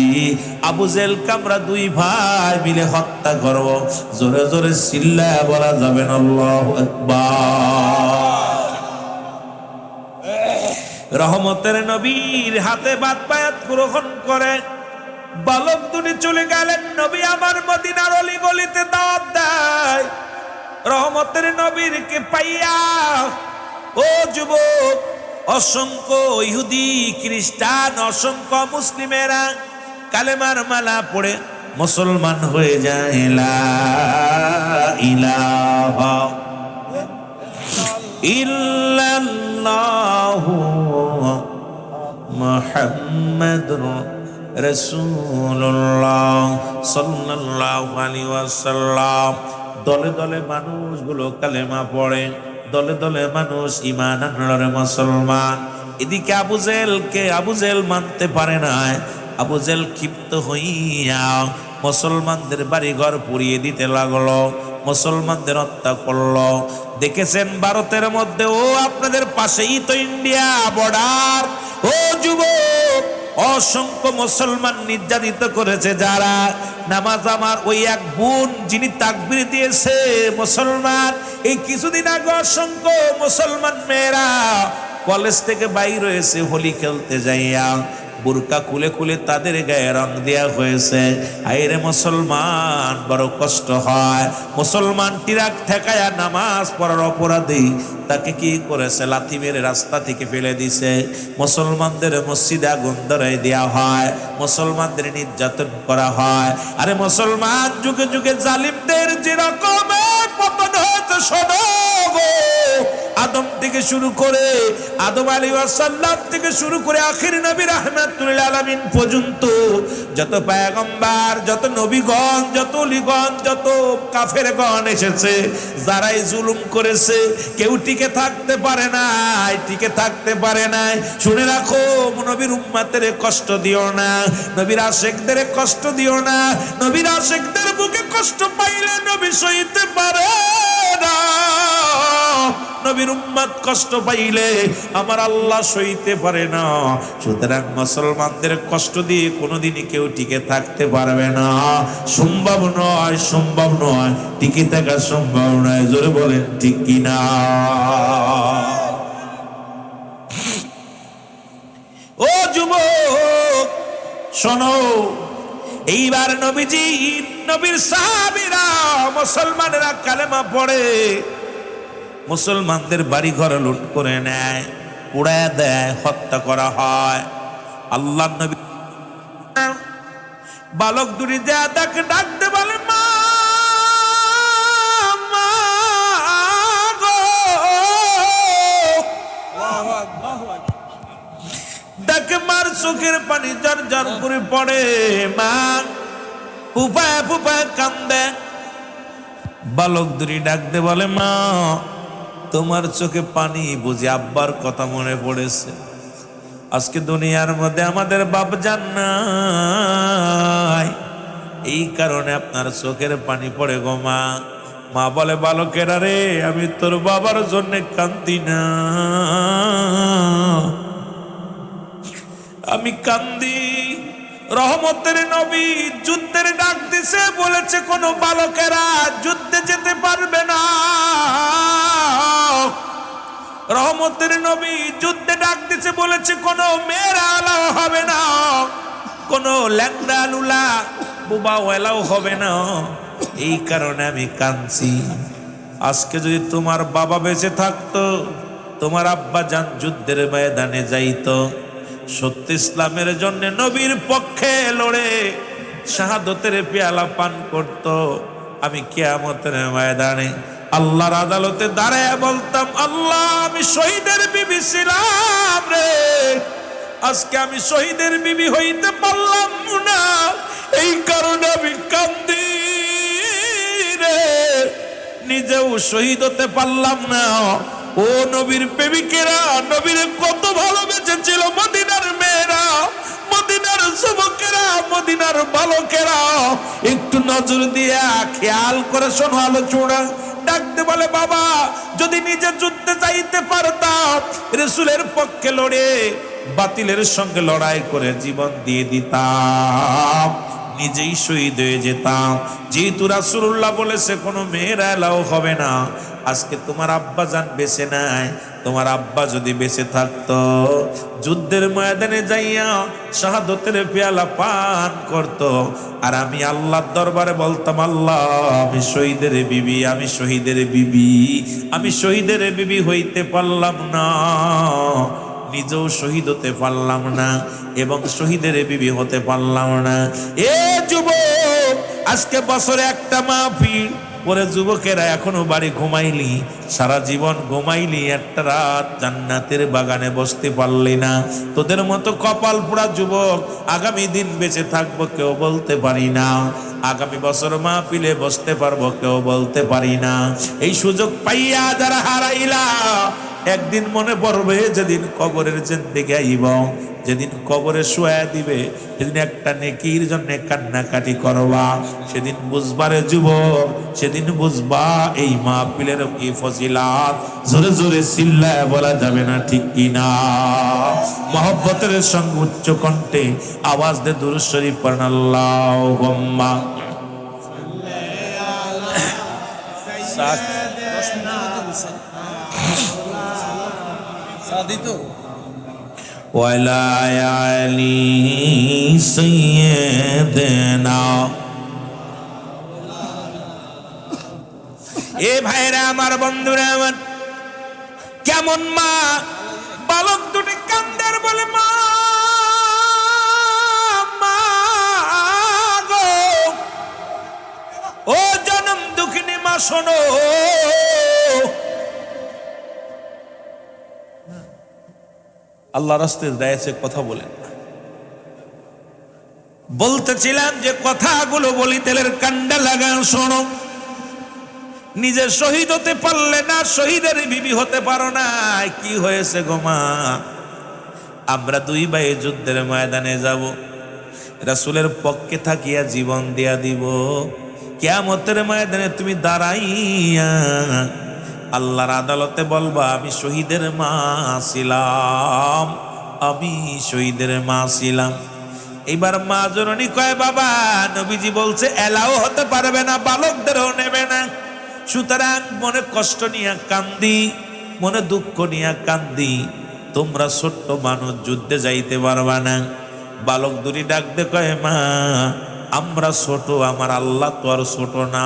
আবু জেহেল আমরা দুই ভাই মিলে হত্যা করব জোরে জোরে চিল্লায়া বলা যাবে না আল্লাহু আকবার রহমতের নবীর হাতে বাত বায়াত গ্রহণ করে বালক দুটি চলে গেলেন নবী আমার মদিনার অলি গলিতে দাওয়াত দেয় রহমতের নবীরকে পাইয়া ও যুবক অসংখ্য ইহুদি খ্রিস্টান অসংখ্য মুসলিমেরা কালেমার মালা পড়ে মুসলমান হয়ে যায় লা ইলাহা ইল্লাল্লাহু মুহাম্মাদুর রাসূলুল্লাহ সাল্লাল্লাহু আলাইহি ওয়াসাল্লাম দলে দলে মানুষগুলো কালেমা পড়ে দলে দলে মানুষ ঈমান আনলো মুসলমান এদিকে আবু জেহেল মানতে পারে না আবু জেহেল ক্ষিপ্ত হইয়া মুসলমানদের বাড়ি ঘর পুড়িয়ে দিতে লাগলো মুসলমানদের হত্যা করলো দেখেছেন ভারতের মধ্যে ও আপনাদের পাশেই তো ইন্ডিয়া বর্ডার ও যুবক অসংখ্য মুসলমান নির্যাতিত করেছে যারা নামাজ আমার ওই এক বোন যিনি তাকবীর দিয়েছে মুসলমান এই কিছুদিন আগে অসংখ্য মুসলমান মেয়েরা কলেজ থেকে বাইর হয়েছে হোলি খেলতে যাইয়া বুরকা খুলে খুলে তাদের গায়ে রং দেয়া হয়েছে আইরে মুসলমান বড় কষ্ট হয় মুসলমান টিরাক ঠেকায়া নামাজ পড়ার অপরাধী তাকে কি করেছে লাথি মেরে রাস্তা থেকে ফেলে দিছে মুসলমানদের মসজিদে আগুন ধরাই দেওয়া হয় মুসলমানদের নির্যাতন করা হয় আরে মুসলমান যুগে যুগে জালিমদের যে রকমের পতন হয়েছে শোনো আদম থেকে শুরু করে আদম আলাইহিস সালাম থেকে শুরু করে আখির নবী রাহমাতুল আলামিন পর্যন্ত যত পয়গম্বর যত নবীগণ যত ওলিগণ যত কাফেরগণ এসেছে যারাই জুলুম করেছে কেউ টিকে থাকতে পারে নাই শুনে রাখো নবীর উম্মতের কষ্ট দিও না নবীর আশিকদের কষ্ট দিও না নবীর আশিকদের বুকে কষ্ট পাইলে নবী সইতে পারে না নবীর উম্মত কষ্ট পাইলে আমার আল্লাহ সইতে পারে না সুতরাং মুসলমানদের কষ্ট দিয়ে কোনোদিনই কেউ টিকে থাকতে পারবে না সম্ভব নয় টিকে থাকা সম্ভব নয় জোরে বলেন ঠিক কিনা ও যুবক শোনো এইবার নবীজি নবীর সাহাবীরা মুসলমানেরা কালেমা পড়ে মুসলমানদের বাড়ি ঘর লুট করে নেয় পুড়ায় দেয় হত্যা করা হয় আল্লাহ নবী বালক দুটি দেয়া তাকে ডাকতে বলে মা গো চোখের পানি ঝর ঝর করে পড়ে। মা ফুপায় ফুপায় কান্দে। বালক দুটি ডাকতে বলে, মা তোমার চোখে পানি বুঝি আব্বার কথা মনে পড়েছে? আজকে দুনিয়ার মধ্যে আমাদের বাপ জান নাই, এই কারণে আপনার চোখের পানি পড়ে গো মা। মা বলে, বালকেরা রে, আমি তোর বাবার জন্য কান্দি না, আমি কান্দি রহমতের নবী যুদ্ধের ডাক দিছে, বলেছে কোন বালকেরা যুদ্ধে যেতে পারবে না। রহমতের নবী যুদ্ধে ডাক দিছে, বলেছে কোন মেয়েরা এলাও হবে না, কোন ল্যাংড়া লুলা বুবা এলাও হবে না। এই কারণে আমি কাঁদছি। আজকে যদি তোমার বাবা বেঁচে থাকতো, তোমার আব্বা জান যুদ্ধের ময়দানে যাইতো, সত্য ইসলামের জন্য নবীর পক্ষে লড়ে শাহাদতের পেয়ালা পান করত, আমি কিয়ামতের ময়দানে আল্লাহর আদালতে দাঁড়ায় বলতাম, আল্লাহ আমি শহীদের বিবি ছিলাম রে, আজকে আমি শহীদের বিবি হইতে পারলাম না, এই কারণে আমি কান্দি রে, নিজেও শহীদ হতে পারলাম না। ও নবীর প্রেমিকেরা, নবীর কত ভালোবেসেছিল মদিনার মেয়েরা, মদিনার যুবকেরা, মদিনার বালকেরা, একটু নজর দিয়া খেয়াল করে শোনো আলোচনা। ডাকতে বলে, বাবা যদি নিজে যুদ্ধে যাইতে পারতাম, রাসূলের পক্ষে লড়ে বাতিলের সঙ্গে লড়াই করে জীবন দিয়ে দিতাম, নিজেই শহীদ হয়ে যেতাম। যেহেতু রাসূলুল্লাহ বলেছে কোনো মেয়েরা এলাও হবে না, আজকে তোমার আব্বা জান বেঁচে নাই, তোমার আব্বা যদি বেঁচে থাকতো যুদ্ধের ময়দানে যাইয়া শাহাদতের পেয়ালা পান করত, আর আমি আল্লাহর দরবারে বলতাম, আল্লাহ আমি শহীদের বিবি, আমি শহীদের বিবি, আমি শহীদের বিবি হইতে পারলাম না, নিজেও শহীদ হতে পারলাম না এবং শহীদের বিবি হতে পারলাম না। এ যুবক, আজকে বছরে একটা মাহফিল পরে যুবকেরা এখনো বাড়ি ঘুমাইলি, সারা জীবন ঘুমাইলি, একটা রাত জান্নাতের বাগানে বসতে পারলি না। তোদের মতো কপাল পোড়া যুবক আগামী দিন বেঁচে থাকবো কেউ বলতে পারি না, আগামী বছর মাহফিলে বসতে পারবো কেউ বলতে পারি না। এই সুযোগ পাইয়া যারা হারাইলা, একদিন মনে পড়বে যেদিন কবরের জিন্দেগি আইব, যেদিন কবরে শুয়া দিবে, সেদিন একটা নেকির জন্য কান্নাকাটি করবা, সেদিন বুঝবারে যুবক, সেদিন বুঝবা এই মাহফিলের কি ফজিলাত। জোরে জোরে চিল্লায় বলা যাবে না, ঠিক কিনা? মহব্বতের সঙ্গে উচ্চ কণ্ঠে আওয়াজ দে দুরূদ শরীফ পড়েন, আল্লাহুম্মা ওয়ালা আলি সাইয়্যিদিনা। এ ভাইরা আমার, বন্ধুরা আমার, কেমন মা বালক দুটি কান্দার বলে, মা মা গো, ও জনম দুঃখিনী মা শোনো। আল্লাহ রাস্তায় দাঁড়িয়ে কথা বলেন। বলতেছিলাম যে কথাগুলো বলি তেলের কান্ডা লাগান, শোনো। নিজে শহীদ হতে পারলে না, শহীদের বিবি হতে পারো না, কি হয়েছে গো মা? আমরা দুই ভাই যুদ্ধের ময়দানে যাব, রাসূলের পক্ষে থাকিয়া জীবন দিয়া দিব, কিয়ামতের ময়দানে তুমি দাঁড়াইয়া আল্লাহর আদালতে বলবা, আমি শহীদের মা ছিলাম, আমি শহীদের মা ছিলাম। এবার মা জননী কয়, বাবা নবীজি বলছে এলাও হতে পারবে না, বালকদেরও নেবে না, সুতরাং মনে কষ্ট নিয়ে কান্দি, মনে দুঃখ নিয়ে কান্দি, তোমরা ছোট্ট মানুষ যুদ্ধে যাইতে পারবা না। বালক দুটি ডাকতে কয়, মা আমরা ছোট, আমার আল্লাহ তো আর ছোট না,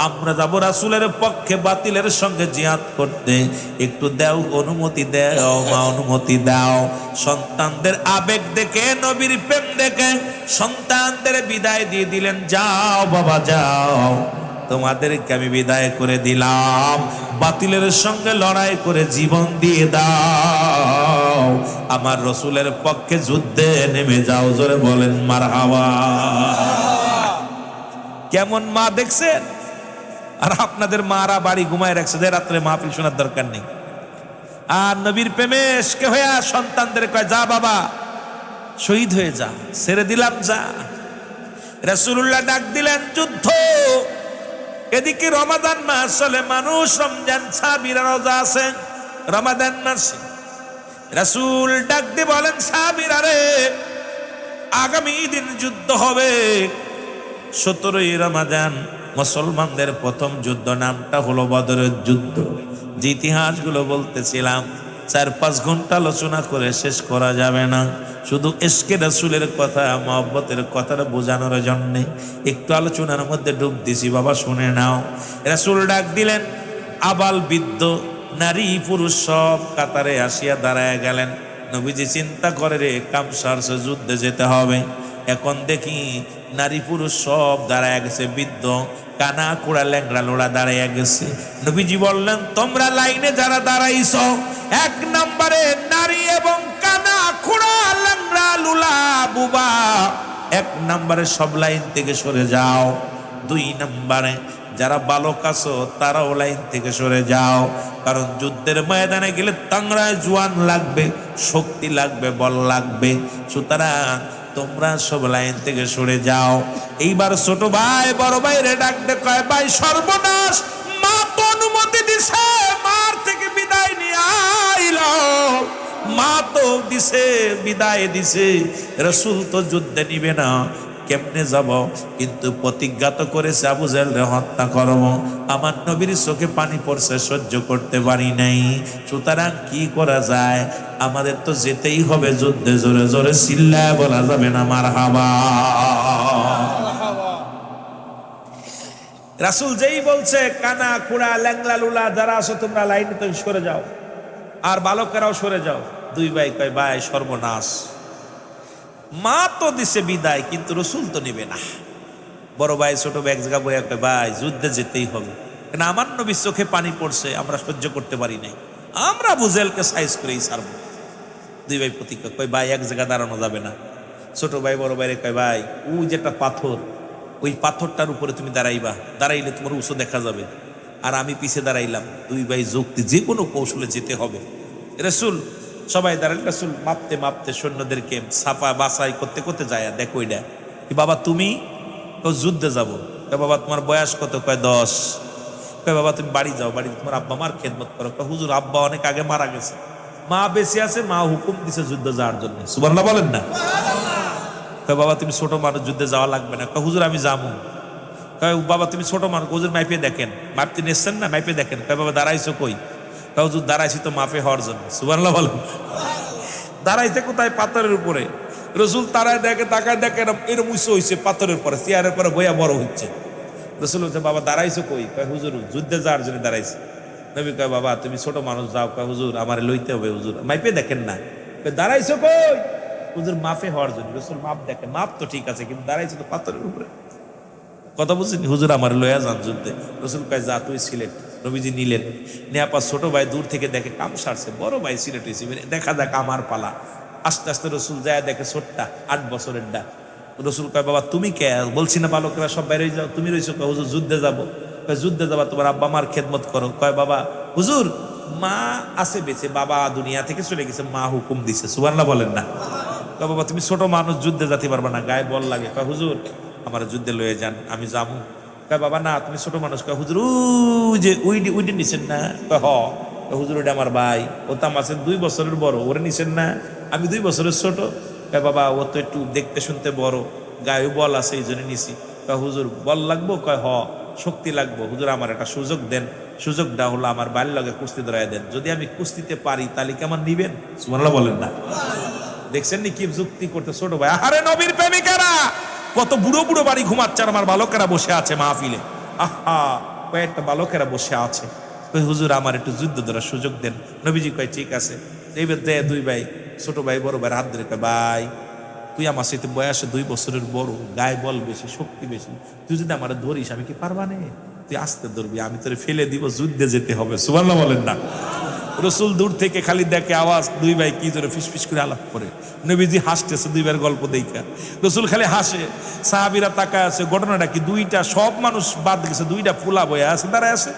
আমরা যাবো রাসূলের পক্ষে বাতিলের সঙ্গে জিহাদ করতে, একটু দাও, অনুমতি দাও মা, অনুমতি দাও। সন্তানদের আবেগ দেখে, নবীর প্রেম দেখে সন্তানদের বিদায় দিয়ে দিলেন, যাও বাবা যাও, তোমাদেরকে আমি বিদায় করে দিলাম, বাতিলের সঙ্গে লড়াই করে জীবন দিয়ে দাও। যাও, আমার রসুলের পক্ষে যুদ্ধে নেমে যাও। জোরে বলেন মারহাবা। কেমন মা দেখছেন? আর আপনাদের মারা বাড়ি ঘুমায় রাখছে যে রাত্রে মাহফিল শোনার দরকার নেই। আর নবীর প্রেমে এসকে হইয়া সন্তানদের কয়, যা বাবা শহীদ হয়ে যা, ছেড়ে দিলাম যা। রাসূলুল্লাহ ডাক দিলেন যুদ্ধ। এদিকে রমাদান মাস চলে, মানুষ রমজান সাহাবীরা রোজা আছে রমাদান মাসে। রাসূল ডাক দিয়ে বলেন, সাহাবীরা রে, আগামী দিন যুদ্ধ হবে। 17ই রমাদান মুসলমানদের প্রথম যুদ্ধ, নামটা হলো বদরের যুদ্ধ। যে ইতিহাসগুলো বলতেছিলাম 4-5 ঘন্টা আলোচনা করে শেষ করা যাবে না। শুধু ইশকে রাসূলের কথা, মহব্বতের কথাটা বোঝানোর জন্য একটু আলোচনার মধ্যে ডুব দিছি। বাবা শুনে নাও। রাসূল ডাক দিলেন, আবাল বৃদ্ধ নারী পুরুষ সব কাতারে আসিয়া দাঁড়ায় গেলেন। নবীজি চিন্তা করে, রে কাম সারছে, যুদ্ধে যেতে হবে। এখন দেখি নারী পুরুষ সব দাঁড়ায় গেছে, বৃদ্ধ কানা কুড়া ল্যাংড়া লোড়া দাঁড়াইয়া গেছে। নবীজি বললেন, তোমরা লাইনে যারা দাঁড়াইছ, 1 নম্বরে নারী এবং কানা কুড়া ল্যাংড়া লুলা বুবা, 1 নম্বরে সব লাইন থেকে সরে যাও। 2 নম্বরে যারা বালক আছো তারাও লাইন থেকে সরে যাও, কারণ যুদ্ধের ময়দানে গেলে তাংরায় জোয়ান লাগবে, শক্তি লাগবে, বল লাগবে। সুতরাং তোমরা সব লাইন থেকে সরে যাও। এইবার ছোট ভাই বড় ভাইরে ডাক দে, কয়, ভাই সর্বনাশ, মা তো অনুমতি দিছে, মার থেকে বিদায় নিয়ে আইল। মা তো দিছে, বিদায় দিছে, রাসূল তো যুদ্ধে নিবে না, কেমনে যাব? কিন্তু প্রতিজ্ঞা তো করেছে আবু জাহলকে হত্যা করব। আমার নবীর চোখে পানি পড়ছে, সহ্য করতে পারি নাই। সুতরাং কি করা যায়? আমাদের তো যেতেই হবে যুদ্ধে। জোরে জোরে চিল্লায় বলা যাবে না মারহাবা। রাসূল যেই বলছে, কানা কুড়া ল্যাংলা লুলা যারা আছো তোমরা লাইনে তো সরে যাও, আর বালকেরাও সরে যাও। 2 ভাই কয়, ভাই সর্বনাশ, মা তো দিছে বিদায়, কিন্তু রসুল তো নিবে না। বড় ভাই ছোট ভাই এক জায়গা বইয়া কয়, ভাই যুদ্ধে যেতেই হবে, কেন আমার নবীর চোখে পানি পড়ছে, আমরা সহ্য করতে পারি নাই, আমরা আবু জাহলকে সাইজ করেই ছাড়বো। 2 ভাই প্রতিজ্ঞা, কয়, ভাই এক জায়গা দাঁড়ানো যাবে না। ছোট ভাই বড় ভাইরে কয়, ভাই ওই যেটা পাথর, ওই পাথরটার উপরে তুমি দাঁড়াইবা, দাঁড়াইলে তোমার উঁচু দেখা যাবে, আর আমি পিছে দাঁড়াইলাম। 2 ভাই যুক্তি, যে কোনো কৌশলে যেতে হবে। রাসূল সবাই দাঁড়ালেন। রাসূল মাপতে মাপতে সৈন্যদেরকে সাফা বাছাই করতে করতে যায়, দেখো এটা কি বাবা, তুমি তো যুদ্ধে যাবো। কয়, বাবা তোমার বয়স কত? কয়, 10। কয়, বাবা তুমি বাড়ি যাও, বাড়ি তোমার আব্বা মার খেদমত করো। কয়, হুজুর আব্বা অনেক আগে মারা গেছে, মা বেঁচে আছে, মা হুকুম দিছে যুদ্ধে যাওয়ার জন্য। সুবহানাল্লাহ বলেন না। কয়, বাবা তুমি ছোট মানুষ, যুদ্ধে যাওয়া লাগবে না। কয়, হুজুর আমি যাবো। কয়, বাবা তুমি ছোট মানুষ, হুজুর মাইপে দেখেন, মাপতে নিচ্ছেন না, মাইপে দেখেন। কয়, বাবা দাঁড়াইছো কই? কয়, হুজুর দাঁড়াইছি তো মাপে হওয়ার জন্য। সুবহানাল্লাহ বলেন। দাঁড়াইছে কোথায়? পাথরের উপরে। রসুল তারায় দেখে, তাকায় দেখে, এরকম উঁচু হয়েছে পাথরের পরে, চেয়ারের পরে বইয়া বড় হচ্ছে। রসুল বলছে, বাবা দাঁড়াইছো কই? কয়, হুজুর যুদ্ধে যাওয়ার জন্য দাঁড়াইছে। নবী কয়, বাবা তুমি ছোট মানুষ, যাও। কয়, হুজুর আমার লইতে হবে, হুজুর মাইপে দেখেন না। কয়, দাঁড়াইছো কই? হুজুর মাপে হওয়ার জন্য। রসুল মাপ দেখে, মাপ তো ঠিক আছে, কিন্তু দাঁড়াইছে তো পাথরের উপরে। কথা বলছেন, হুজুর আমার লইয়া যান যুদ্ধে। রসুল কয়, যা তুই সিলেট। নবীজি নিলেন, নেয়াপা ছোট ভাই দূর থেকে দেখে কাম সারছে, বড় ভাই সিলেট হয়েছে, দেখা যাক আমার পালা। আস্তে আস্তে রসুল যায় দেখে ছোট্টা 8 বছরের ডা। রসুল কয়, বাবা তুমি কে? বলছি না বালকেরা সব বাইরে যাও, তুমি রয়েছো। কয়, হুজুর যুদ্ধে যাবো। কয়, যুদ্ধে যাবা, তোমার আব্বা মার খেদমত করো। কয়, বাবা হুজুর মা আছে বেঁচে, বাবা দুনিয়া থেকে চলে গেছে, মা হুকুম দিছে। সুবহানাল্লাহ বলেন না। কয়, বাবা তুমি ছোট মানুষ, যুদ্ধে যেতে পারবা না, গায়ে বল লাগে। কয়, হুজুর আমার যুদ্ধে লয়ে যান, আমি যাবো। কয়, বাবা না তুমি ছোট মানুষ। কয়, হুজুর যে উইডি নিছেন না? কয়, হ। হুজুর ওটা আমার ভাই, ও তো আমার 2 বছরের বড়, ওরে নিছেন না? আমি 2 বছরের ছোট। কয়, বাবা ও তো একটু দেখতে শুনতে বড়, গায়ে বল আছে, এই জন্য নিছি। কয়, হুজুর বল লাগবো? কয়, হ শক্তি লাগবো। হুজুর আমার একটা সুযোগ দেন, সুযোগটা হলো আমার বাড়ির লগে কুস্তি ধরাই দেন, যদি আমি কুস্তিতে পারি তাহলে কি আমার নিবেন? সুবহানাল্লাহ বলেন না। দেখছেন নি কি যুক্তি করতে ছোট ভাই। আরে নবীর প্রেমিকারা কত বুড়ো বুড়ো বাড়ি ঘুমাচ্ছে, আর আমার বালকেরা বসে আছে মাহফিলে। আহা, কয়েকটা বালকেরা বসে আছে। কই, হুজুর আমার একটু যুদ্ধ ধরার সুযোগ দেন। নবীজি কয়, ঠিক আছে। এইবার দেয় 2 ভাই, ছোট ভাই বড় ভাই হাত ধরে কয়, ভাই তুই আমার সাথে বয়সে 2 বছরের বড়, গায়ে বল বেশি, শক্তি বেশি, তুই যদি আমার ধরিস আমি কি পারবা নে? তুই আস্তে ধরবি, আমি তোরে ফেলে দিব, যুদ্ধে যেতে হবে। সুবহানাল্লাহ বলেন না। রসুল দূর থেকে খালি দেখে আওয়াজ, দুই ভাই কি জোরে ফিসফিস করে আলাপ করে। নবীজি হাসতেছে দুই ভাইয়ের গল্প দেখা, রসুল খালি হাসে, সাহাবীরা তাকায় আছে। ঘটনাটা কি, দুইটা সব মানুষ বাদ গেছে, দুইটা ফুলা বয়ে আছে, দাঁড়ায় আছে।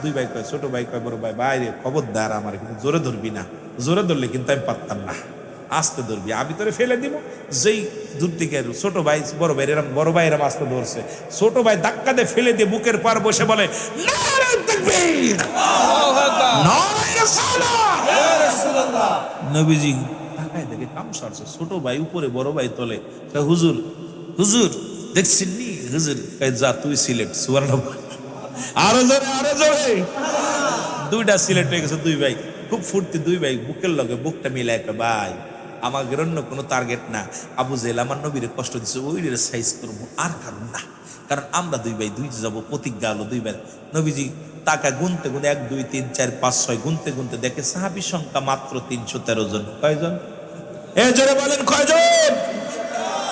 দুই ভাই কয়, ছোট ভাই কয় বড় ভাই, বাইরে খবরদার আমার কিন্তু জোরে ধরবি না, জোরে ধরলে কিন্তু আমি পারতাম না, আস্তে ধরবি, আমি তোরে ফেলে দিব। যেই দূর থেকে ছোট ভাই বড় ভাই এরম, বড় ভাই এরম আস্তে ধরছে, ছোট ভাই ধাক্কা দিয়ে ফেলে দিয়ে বুকের পার বসে বলে, নারে তাকবীর, নারে সালাত। নবীজি তাকায় দেখে কাম সারছে, ছোট ভাই উপরে বড় ভাই তলে। হুজুর হুজুর দেখছেন নি? হুজুর যা তুই সিলেক্ট, সুবহানাল্লাহ, আরো জোরে আরো জোরে। দুইটা সিলেক্ট হয়ে গেছে, দুই ভাই খুব ফুর্তি। দুই ভাই বুকের লগে বুকটা মিলাই একটা, ভাই আমার অন্য কোনো টার্গেট না, আবু জেল আমার নবীরে কষ্ট দিচ্ছে, ওই সাইজ করবো, আর কারণ না, কারণ আমরা দুই ভাই দুই যাবো, প্রতিজ্ঞা হলো দুই ভাই। নবীজি টাকা গুনতে গুনতে 1 2 3 4 5 6 গুনতে গুনতে দেখে সাহাবী সংখ্যা মাত্র 313 জন। কয়জন? এ জোরে বলেন কয়জন?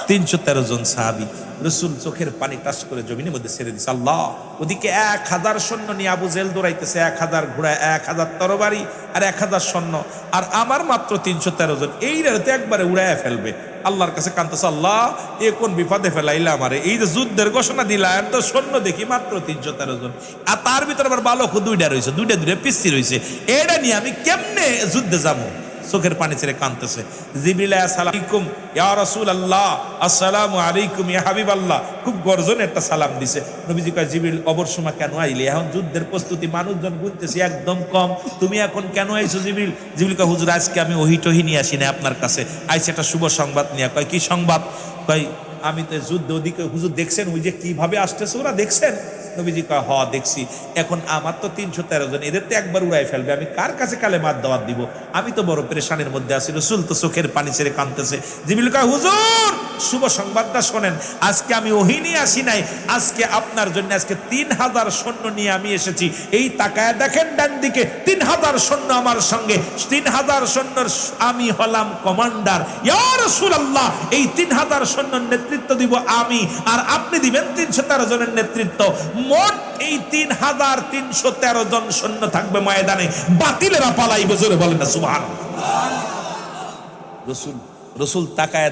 313 জন সাহাবী। রসুল চোখের পানি টাচ করে জমিনের মধ্যে ছেড়ে দিছে। আল্লাহ, ওদিকে 1000 সৈন্য নিয়ে আবু জেল দৌড়াইতেছে, 1000 ঘোড়া, 1000 তরবারি আর 1000 সৈন্য, আর আমার মাত্র 313 জন। এই রাতে একবারে উড়াইয়া ফেলবে। আল্লাহর কাছে কাঁদতেছে, আল্লাহ এ কোন বিপদে ফেলাইলা আমারে, এই যে যুদ্ধের ঘোষণা দিলা, এর তো সৈন্য দেখি মাত্র 313 জন, আর তার ভিতরে আবার বালক দুইটা রয়েছে, দুইটা পিস্তি রয়েছে, এটা নিয়ে আমি কেমনে যুদ্ধে যাবো? চোখের পানি ছেড়ে কাঁদতেছে। জিবরিল আসসালামু আলাইকুম ইয়া রাসূলুল্লাহ, আসসালামু আলাইকুম ইয়া হাবিবাল্লাহ, খুব গর্জনে একটা সালাম দিছে। নবীজি কয়, জিবরিল অবশ্যই কেন আইলে? এখন যুদ্ধের প্রস্তুতি, মানুষজন গুনতেছি একদম কম, তুমি এখন কেন আইছো জিবরিল? জিবরিল কয়, হুজুর আজকে আমি ওহী টহি নিয়ে আসি না আপনার কাছে, আইছে একটা শুভ সংবাদ নিয়ে। কয় কি সংবাদ? কয় আমি তো যুদ্ধ ওদিকে, হুজুর দেখছেন ওই যে কিভাবে আসতেছে ওরা, দেখছেন? নবীজি কয়, হ দেখছি। এখন আমার তো 313 জন, এদের তো একবার উড়াই ফেলবে, আমি কার কাছে কালে মাত দাওয়াত দিব? আমি তো বড় পেরেশানির মধ্যে আছি। রসুল তো চোখের পানি ছেড়ে কাঁদতেছে। জিবরিল কয়, হুজুর শুভ সংবাদটা শোনেন, আজকে আমি ওহী নিয়ে আসি নাই, আজকে আপনার জন্য আজকে 3000 সৈন্য নিয়ে আমি এসেছি। এই তাকায় দেখেন ডান দিকে, 3000 সৈন্য আমার সঙ্গে, 3000 সৈন্যর আমি হলাম কমান্ডার। ইয়া রাসূলুল্লাহ, এই 3000 সৈন্যের নেতৃত্ব দিব আমি, আর আপনি দিবেন 313 জনের নেতৃত্ব। মোট এই 3313 জন সৈন্য থাকবে ময়দানে, বাতিলেরা পালাইবে। জোরে বলেন না সুবহানাল্লাহ। রসুল তাকায়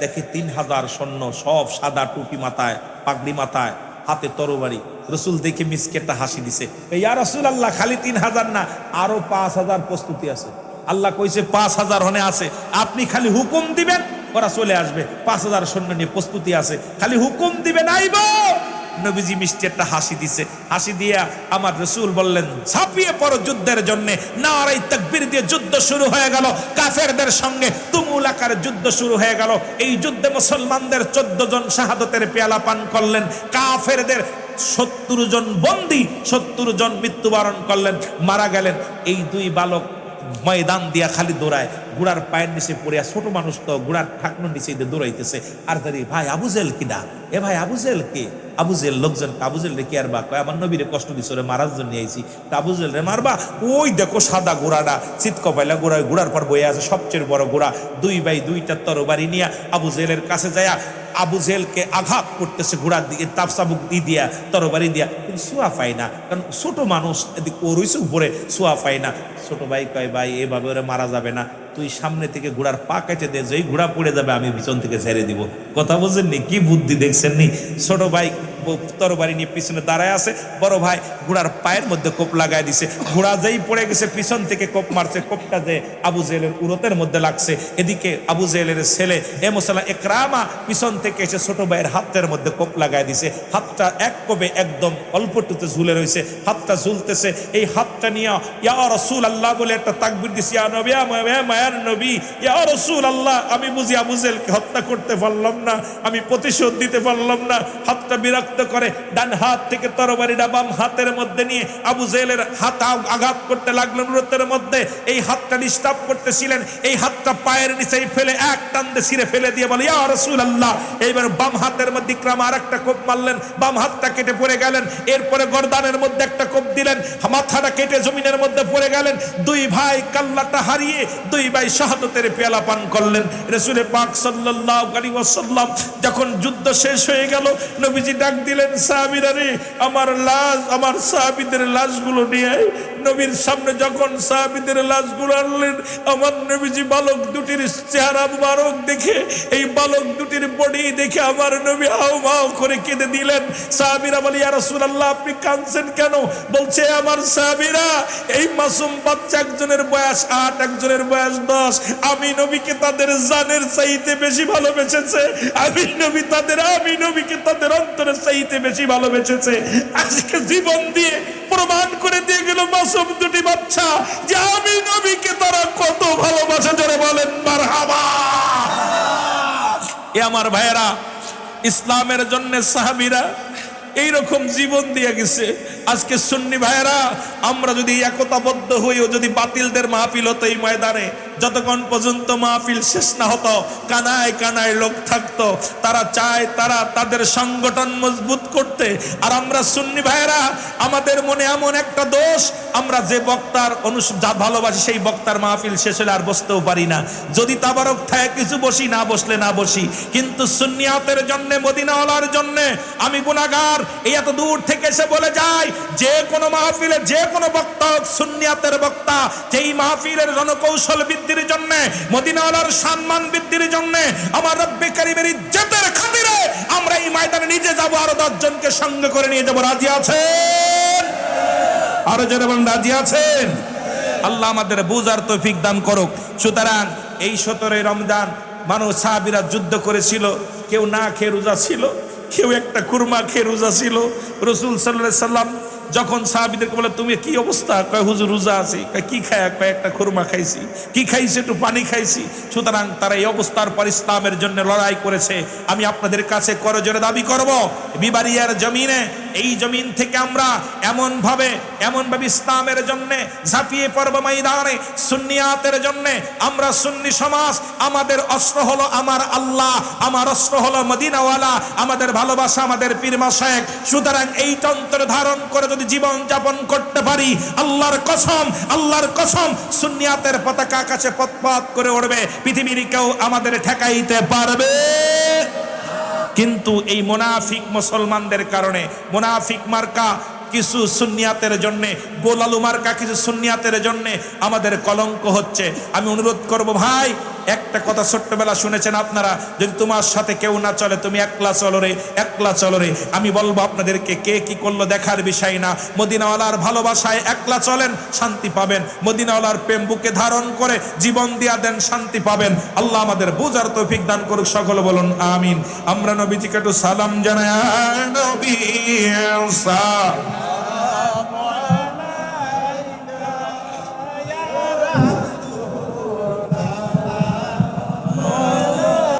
দেখে, 3000 সৈন্য, সব সাদা টুপি মাথায়, পাগড়ি মাথায়, হাতে তরবারি। রসুল দেখে মিসকেটটা হাসি দিছে, ইয়া রাসূলুল্লাহ খালি 3000 না, আরো 5000 প্রস্তুতি আছে। আল্লাহ কইছে 5000 হনে আছে, আপনি খালি হুকুম দিবেন, ওরা চলে আসবে। 5000 সৈন্য নিয়ে প্রস্তুতি আছে, খালি হুকুম দিবেন আইব। নবীজি মিষ্টি একটা হাসি দিছে, হাসি দিয়া আমার রসুল বললেন, ঝাঁপিয়ে পড়ো যুদ্ধের জন্য। নারায়ে তাকবীর দিয়ে যুদ্ধ শুরু হয়ে গেল, কাফেরদের সঙ্গে তুমুল আকারে যুদ্ধ শুরু হয়ে গেল। এই যুদ্ধে মুসলমানদের 14 জন শাহাদতের পেয়ালা পান করলেন, কাফেরদের 70 জন বন্দী, 70 জন মৃত্যুবরণ করলেন, মারা গেলেন। এই দুই বালক ময়দান দিয়া খালি দৌড়ায়, ঘোড়ার পায়ের নিচে পড়িয়া, ছোট মানুষ তো ঘোড়ার ঠাকনোর নিচে দৌড়াইতেছে। আর দাঁড়িয়ে, ভাই আবু জেল কিনা? এ ভাই আবু জেল কে? আবু জেল লোকজন, আবু জেল রে কি আর বা কয়, আমার নবীরে কষ্ট দিচ্ছে, ওরে মারার জন্য আইছি। আবু জেল রে মারবা? ওই দেখো সাদা ঘোড়াটা, চিৎক পাইলা ঘোড়ার পর বয়ে আছে, সবচেয়ে বড় ঘোড়া। দুই ভাই দুইটা তরবারি নিয়া আবু জেলের কাছে যায়, আবু জেলকে আঘাত করতেছে ঘোড়ার দিকে, তাপসাবুক দিয়া তরবারি দিয়া, কিন্তু সোয়া পায় না, কারণ ছোট মানুষ, এদিকে ও রইছে উপরে, সোয়া পায় না। ছোট ভাই কয়, ভাই এভাবে ওরা মারা যাবে না, তুই সামনে থেকে ঘোড়ার পা কেটে দে, যেই ঘোড়া পড়ে যাবে আমি পিছন থেকে ছেড়ে দিব। কথা বলছেননি? কি বুদ্ধি দেখছেন নি? ছোট ভাই তরবারি নিয়ে পিছনে দাঁড়ায় আছে, বড় ভাই ঘোড়ার পায়ের মধ্যে কোপ লাগাই দিছে। ঘোড়া যেই পড়ে গেছে, পিছন থেকে কোপ মারছে, কোপটা যে আবু জেলের উরতের মধ্যে লাগছে। এদিকে আবু জেলের ছেলে মুসাল্লা ইকরামা পিছন থেকে এসে ছোট ভাইয়ের হাতের মধ্যে কোপ লাগাই দিছে। হাতটা এক কোপে একদম অল্পটুতে ঝুলে রয়েছে, হাতটা ঝুলতেছে। এই হাতটা নিয়ে ইয়া রাসূলুল্লাহ বলে একটা তাকবীর দিছে, ইয়া নবী, মায়ার নবী, ইয়া রাসূলুল্লাহ, আমি বুঝি আবু জেলকে হত্যা করতে পারলাম না, আমি প্রতিশোধ দিতে পারলাম না। হাতটা বিরক্ত করে ডান হাত থেকে তরবারিটা বাম হাতের মধ্যে নিয়ে আবু জেলের হাত আঘাত করতে লাগলেন উরতের মধ্যে। এই হাতটা ডিস্টার্ব করতেছিলেন, এই হাতটা পায়ের নিচে ফেলে এক টান দিয়ে ছিঁড়ে ফেলে দিয়ে বলে, ইয়া রাসূলুল্লাহ। এইবার বাম হাতের মধ্যে ইকরামা আরেকটা কোপ মারলেন, বাম হাতটা কেটে পড়ে গেলেন। এরপরে গর্দানের মধ্যে একটা কোপ দিলেন, মাথাটা কেটে জমিনের মধ্যে পড়ে গেলেন। দুই ভাই কাল্লাটা হারিয়ে দুই ভাই শাহাদাতের পেয়ালা পান করলেন। রাসূল পাক সাল্লাল্লাহু আলাইহি ওয়াসাল্লাম যখন যুদ্ধ শেষ হয়ে গেল, নবীজি ডাক দিলেন, সাহাবীরা রে, আমার লাশ, আমার সাহাবীদের লাশগুলো নিয়ে নবীর সামনে যখন সাহাবীদের লাশগুলো আনলেন, আমার নবীজি বালক দুটির চেহারা মুবারক দেখে, এই বালক দুটির বডি দেখে আমার নবী হাউমাউ করে কেঁদে দিলেন। সাহাবীরা বলে, ইয়া রাসূলুল্লাহ, আপনি কাঁদছেন কেন? বলছে, আমার সাহাবীরা, এই মাসুম বাচ্চা একজনের বয়স 8, একজনের বয়স 10, আমি নবীকে তাদের জানের চাইতে বেশি ভালোবেসেছে। আমি নবীকে তাদের অন্তরের চাইতে বেশি ভালোবেসেছে। আজকে জীবন দিয়ে প্রমাণ করে দিয়ে গেল মাসুম দুটি বাচ্চা যে আমি নবীকে তারা কত ভালোবাসে। জোরে বলেন মারহাবা। এ আমার ভাইয়েরা, ইসলামের জন্য সাহাবীরা এইরকম জীবন দিয়ে গেছে। আজকে সুন্নি ভাইয়েরা, আমরা যদি একতাবদ্ধ হইও, যদি বাতিলদের মাহফিল হতো এই ময়দানে, যতক্ষণ পর্যন্ত মাহফিল শেষ না হতো কানায় কানায় লোক থাকতো। তারা চায় তারা তাদের সংগঠন মজবুত করতে। আর আমরা সুন্নি ভাইয়েরা, আমাদের মনে এমন একটা দোষ, আমরা যে বক্তার যা ভালোবাসি সেই বক্তার মাহফিল শেষ হলে আর বসতেও পারি না। যদি তাবারক থাকে কিছু বসি, না বসলে না বসি। কিন্তু সুন্নিয়াতের জন্য, মদিনাওয়ালার জন্য আমি গুনাহগার। এই এত দূর থেকে এসে বলে যায়, যে কোনো মাহফিলে যে কোনো বক্তা হোক সুন্নিয়াতের বক্তা, যেই মাহফিলের রণকৌশল বৃদ্ধির জন্য, মদিনাওয়ালার সম্মান বৃদ্ধির জন্য, আমার রব্বে কারীমের ইজ্জতের খাতিরে আমরা এই ময়দানে নিজে যাব, আরো 10 জনকে সঙ্গে করে নিয়ে যাব। রাজি আছেন? আরো যারা বলেন রাজি আছেন? আল্লাহ আমাদের বুঝার তৌফিক দান করুক। সুতরাং এই 17 রমজান মানুষ সাহাবীরা যুদ্ধ করেছিল। কেউ না খেয়ে রোজা ছিল, কেউ একটা কুরমা খেয়ে রোজা ছিল। রাসূল সাল্লাল্লাহু আলাইহি সাল্লাম যখন সাহাবীদেরকে বলে, তুমি কি অবস্থা? কয়, হুজুর রোজা আছি। কয়, কি খায়? কয়, একটা খুরমা খাইছি। কি খাইছে? একটু পানি খাইছি। সুতরাং তারা এই অবস্থার পর ইসলামের জন্য লড়াই করেছে। আমি আপনাদের কাছে করজোরে দাবি করব, বিবারিয়ার জমিনে, এই জমিন থেকে আমরা এমন ভাবে ইসলামের জন্য ঝাঁপিয়ে পড়ব ময়দানে। সুন্নিয়াতের জন্য আমরা সুন্নি সমাজ, আমাদের অস্ত্র হলো আমার আল্লাহ, আমার অস্ত্র হলো মদিনাওয়ালা, আমাদের ভালোবাসা, আমাদের পীর মাশায়েখ। সুতরাং এই তন্ত্র ধারণ করে যদি জীবন যাপন করতে পারি, আল্লাহর কসম সুন্নিয়াতের পতাকা আকাশে পথ করে উড়বে, পৃথিবীর কেউ আমাদের ঠেকাইতে পারবে। কিন্তু এই মুনাফিক মুসলমানদের কারণে, মুনাফিক মার্কা কিছু সুন্নিয়াতের জন্য, গোলালু মার্কা কিছু সুন্নিয়াতের জন্য আমাদের কলঙ্ক হচ্ছে। আমি অনুরোধ করব ভাই, একটা কথা ছোট্টবেলা শুনেছেন আপনারা, যদি তোমার সাথে কেউ না চলে তুমি একলা চলো রে। আমি বলবো আপনাদেরকে, কে কি করলো দেখার বিষয় না। মদিনাওয়ালার ভালোবাসায় একলা চলেন, শান্তি পাবেন। মদিনাওয়ালার প্রেম বুকে ধারণ করে জীবন দিয়া দেন, শান্তি পাবেন। আল্লাহ আমাদের বুঝার তৌফিক দান করুক। সকলে বলুন আমিন। আমরা নবীজিকে একটু সালাম জানাই। নবী